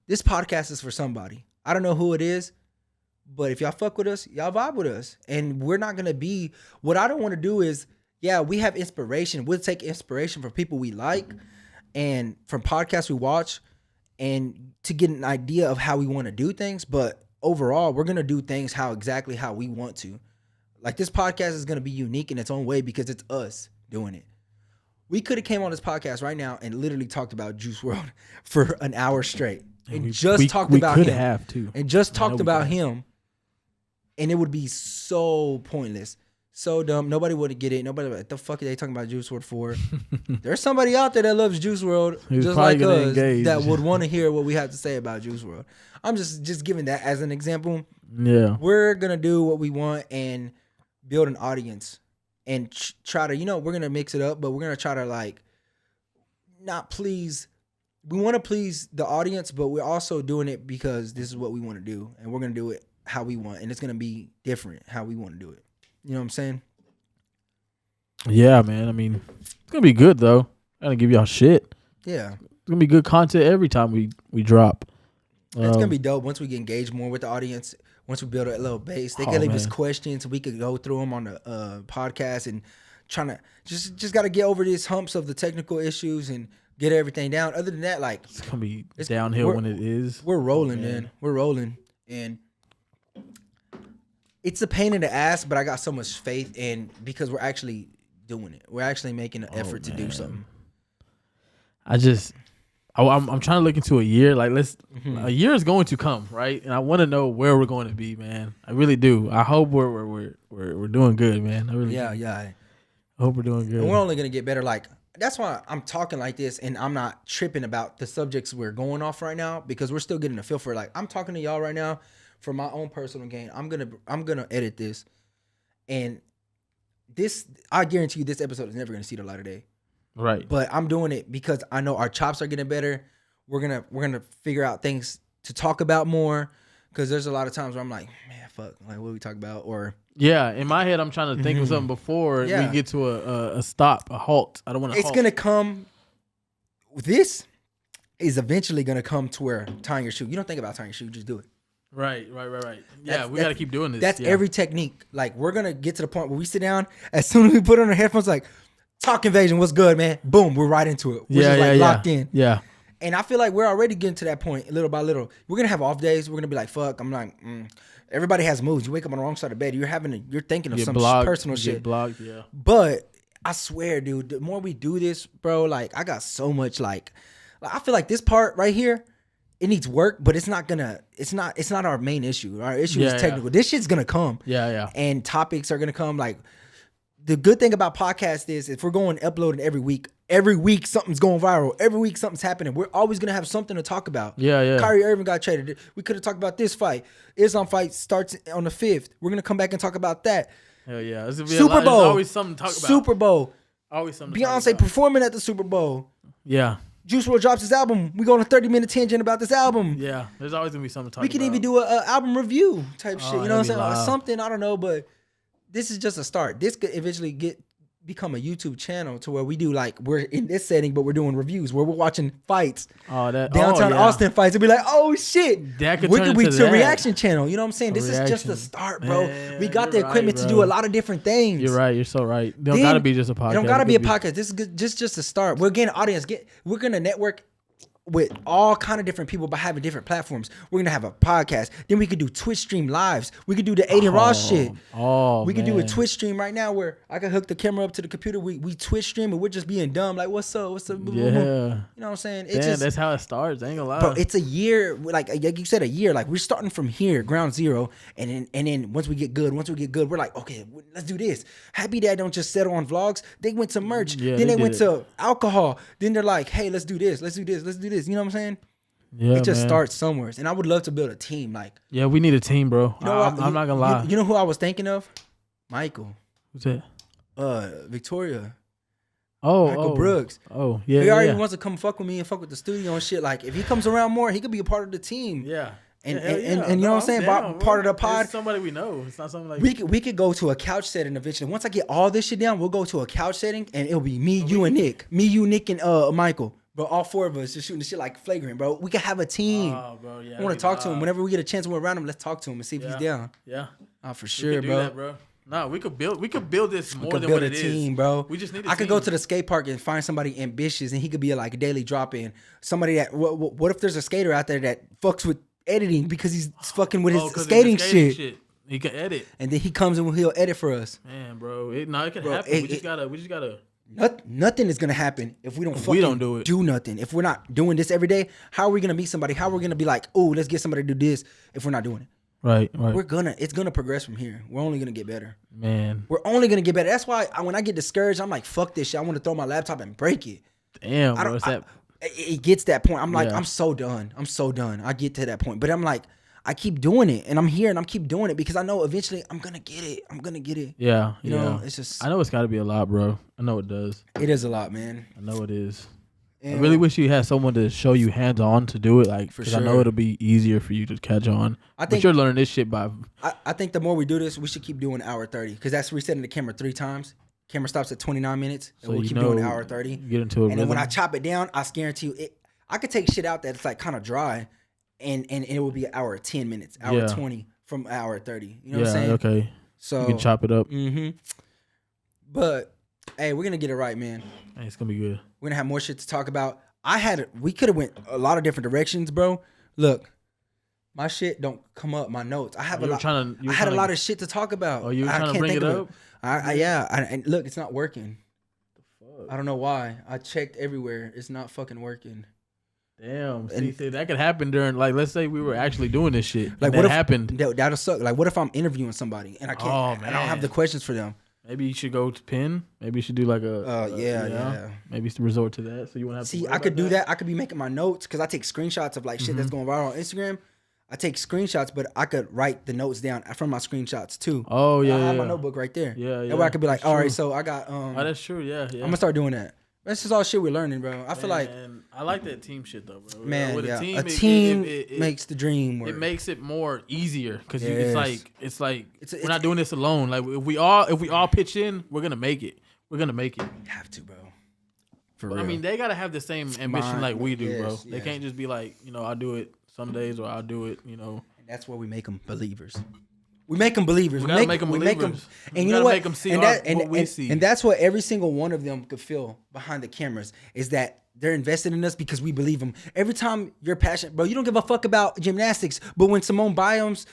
This podcast is for somebody. I don't know who it is, but if y'all fuck with us, y'all vibe with us. And we're not going to be, what I don't want to do is, we have inspiration. We'll take inspiration from people we like and from podcasts we watch and to get an idea of how we want to do things. But overall, we're going to do things exactly how we want to. Like, this podcast is going to be unique in its own way because it's us doing it. We could have came on this podcast right now and literally talked about Juice WRLD for an hour straight and talked about him.
Have to.
And just talked about him, and it would be so pointless, so dumb. Nobody would get it. Nobody, what the fuck are they talking about Juice WRLD for? There's somebody out there that loves Juice WRLD just like us that would want to hear what we have to say about Juice WRLD. I'm just giving that as an example.
Yeah, we're
gonna do what we want and build an audience. And try to, we're going to mix it up, but we're going to try to, like, not please. We want to please the audience, but we're also doing it because this is what we want to do. And we're going to do it how we want. And it's going to be different how we want to do it. You know what I'm saying?
Yeah, man. I mean, it's going to be good, though. I'm going to give y'all shit.
Yeah.
It's going to be good content every time we drop.
It's going to be dope once we get engaged more with the audience. Once we build a little base, they can leave us questions. We could go through them on the podcast and trying to just got to get over these humps of the technical issues and get everything down. Other than that, like,
it's gonna be downhill when it is.
We're rolling, man. We're rolling, and it's a pain in the ass, but I got so much faith in because we're actually doing it. We're actually making an effort to do something.
I'm trying to look into a year. Like, a year is going to come, right? And I want to know where we're going to be, man. I really do. I hope we're doing good, man. I really do.
I
hope we're doing good.
And we're only gonna get better. Like, that's why I'm talking like this, and I'm not tripping about the subjects we're going off right now because we're still getting a feel for it. Like, I'm talking to y'all right now for my own personal gain. I'm gonna edit this, and this, I guarantee you, this episode is never gonna see the light of day.
Right.
But I'm doing it because I know our chops are getting better. We're gonna figure out things to talk about more because there's a lot of times where I'm like, man, fuck, like, what do we talk about? Or
in my head I'm trying to think of something before we get to a stop, a halt. I don't want to.
It's gonna come. This is eventually gonna come to where tying your shoe. You don't think about tying your shoe, you just do it.
Right. Yeah, we got to keep doing this.
That's every technique. Like, we're gonna get to the point where we sit down. As soon as we put on our headphones, like, Talk Invasion, what's good, man? Boom, we're right into it. We're just locked in.
Yeah.
And I feel like we're already getting to that point little by little. We're going to have off days. We're going to be like, fuck. I'm like, everybody has moods. You wake up on the wrong side of bed. You're thinking of some personal shit.
Blocked, yeah.
But I swear, dude, the more we do this, bro, like I got so much like I feel like this part right here, it needs work, but it's not our main issue. Our issue is technical. This shit's gonna come.
Yeah.
And topics are gonna come. Like the good thing about podcasts is if we're going uploading every week something's going viral. Every week something's happening. We're always gonna have something to talk about.
Yeah.
Kyrie Irving got traded. We could have talked about this fight. Islam fight starts on the 5th. We're gonna come back and talk about that.
Hell yeah.
Super Bowl.
There's always something to talk about.
Super Bowl.
Always something.
Beyonce performing at the Super Bowl.
Yeah.
Juice WRLD drops his album. We go on a 30-minute tangent about this album.
Yeah, there's always gonna be something to talk about.
We can even do a album review type shit. You know what I'm saying? Or
live.
something, I don't know, but this is just a start. This could eventually become a YouTube channel to where we do like we're in this setting, but we're doing reviews where we're watching fights. Downtown Austin fights. And be like, oh shit.
That could
we
turn
could be
into
to a
that.
reaction channel. You know what I'm saying? This is just a start, bro.
Man,
we got the equipment to do a lot of different things.
You're right. You're so right. They don't gotta be just a podcast.
It don't gotta be a podcast. This is good, just a start. We're getting audience. We're gonna network with all kind of different people by having different platforms. We're gonna have a podcast. Then we could do Twitch stream lives. We could do the Aiden Ross shit. We could do a Twitch stream right now where I could hook the camera up to the computer. We Twitch stream and we're just being dumb. Like, what's up? What's up?
Yeah.
You know what I'm saying?
That's how it starts. I ain't gonna lie.
Bro, it's a year. Like you said, a year. Like we're starting from here, ground zero, and then once we get good, we're like, okay, let's do this. Happy Dad don't just settle on vlogs. They went to merch.
Yeah,
then they went to alcohol. Then they're like, hey, let's do this. Let's do this. Let's do this. You know what I'm saying?
Yeah,
it just starts somewhere. And I would love to build a team. Like,
yeah, we need a team, bro.
You know
I'm not gonna lie.
You know who I was thinking of? Michael.
Who's that?
Victoria.
Michael
Brooks.
Oh, yeah.
He already wants to come fuck with me and fuck with the studio and shit. Like, if he comes around more, he could be a part of the team.
Yeah.
And you know what I'm saying? Part of the pod.
It's somebody we know. It's not something like
we could go to a couch setting eventually. Once I get all this shit down, we'll go to a couch setting and it'll be me, you, and Nick. Me, you, Nick, and Michael. Bro, all four of us just shooting the shit like flagrant, bro. We could have a team.
Oh, bro, yeah.
I want to talk to him. Whenever we get a chance, we're around him, let's talk to him and see if he's down.
Yeah.
For sure, bro.
That, bro. No, we could build this more than
build
what
a
it is.
Team, bro.
We just need
I could go to the skate park and find somebody ambitious and he could be like a daily drop-in. Somebody that, what if there's a skater out there that fucks with editing because he's fucking with his skating shit.
He can edit.
And then he comes and he'll edit for us.
Man, bro. It can happen. We just gotta.
Nothing is gonna happen if we don't do nothing. If we're not doing this every day, how are we gonna meet somebody? How are we gonna be like, oh, let's get somebody to do this if we're not doing it?
Right.
It's gonna progress from here. We're only gonna get better.
Man.
We're only gonna get better. That's why when I get discouraged, I'm like, fuck this shit. I want to throw my laptop and break it.
Damn, bro.
It gets that point. I'm like, I'm so done. I get to that point. But I'm like, I keep doing it, and I'm here, and I'm keep doing it because I know eventually I'm gonna get it.
Yeah,
you know, it's just.
I know it's got to be a lot, bro. I know it does.
It is a lot, man.
I know it is. And I really wish you had someone to show you hands on to do it, like because I know it'll be easier for you to catch on. But you're learning this shit by.
I think the more we do this, we should keep doing hour 30 because that's resetting the camera 3 times. Camera stops at 29 minutes, and we'll keep doing hour 30.
Get into a rhythm.
Then when I chop it down, I guarantee you, I could take shit out that's like kind of dry. And it will be an hour 10 minutes, hour 20 from hour 30. You know what I'm saying?
Okay. So you can chop it up.
Mm-hmm. But hey, we're gonna get it right, man.
Hey, it's gonna be good.
We're gonna have more shit to talk about. We could have went a lot of different directions, bro. Look, my shit don't come up. My notes. I have a lot. I had a lot of shit to talk about.
Oh, you were trying to bring it up?
And look, it's not working. I don't know why. I checked everywhere. It's not fucking working.
Damn, see, that could happen during, like, let's say we were actually doing this shit.
Like,
what happened?
That'll suck. Like, what if I'm interviewing somebody and I can't?
Oh, man.
I don't have the questions for them.
Maybe you should go to Penn. Maybe you should do like
yeah.
Maybe it's to resort to that. So you want to have
see? I could do that. I could be making my notes because I take screenshots of like shit that's going viral on Instagram. I take screenshots, but I could write the notes down from my screenshots too.
Oh yeah,
I have my notebook right there.
Yeah.
That way I could be like, all right, so I got.
Oh, that's true. Yeah.
I'm gonna start doing that. This is all shit we're learning, bro. I feel like
I like that team shit though, bro.
Man,
with
a
team,
team makes the dream work.
It makes it more easier because it's like we're not doing this alone. Like if we all pitch in, we're gonna make it. We're gonna make it.
You have to, bro. For real.
I mean, they gotta have the same ambition like we do, bro. They can't just be like, I'll do it some days or I'll do it,
And that's where we make them believers. We make them believers.
We gotta make them believers.
And you know what?
Make them see what we see.
And that's what every single one of them could feel behind the cameras is that they're invested in us because we believe them. Every time you're passionate, bro, you don't give a fuck about gymnastics. But when Simone Biles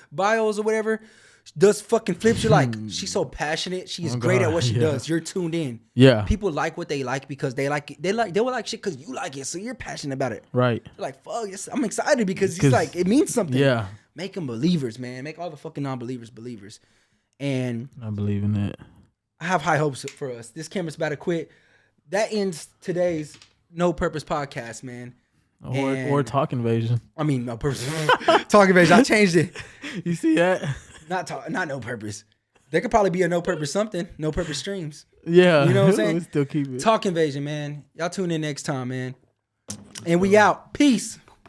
or whatever does fucking flips, you're like, she's so passionate. She is great at what she does. You're tuned in.
Yeah.
People like what they like because they like it. They will like shit because you like it. So you're passionate about it.
Right.
You're like, fuck, I'm excited because it's like, it means something.
Yeah.
Make them believers, man. Make all the fucking non-believers believers. And
I believe in that.
I have high hopes for us. This camera's about to quit. That ends today's No Purpose podcast, man.
Or Talk Invasion.
I mean, No Purpose. Talk Invasion. I changed it.
You see that?
Not No Purpose. There could probably be a No Purpose something. No Purpose streams.
Yeah.
You know what I'm saying?
We still keep it.
Talk Invasion, man. Y'all tune in next time, man. And we out. Peace.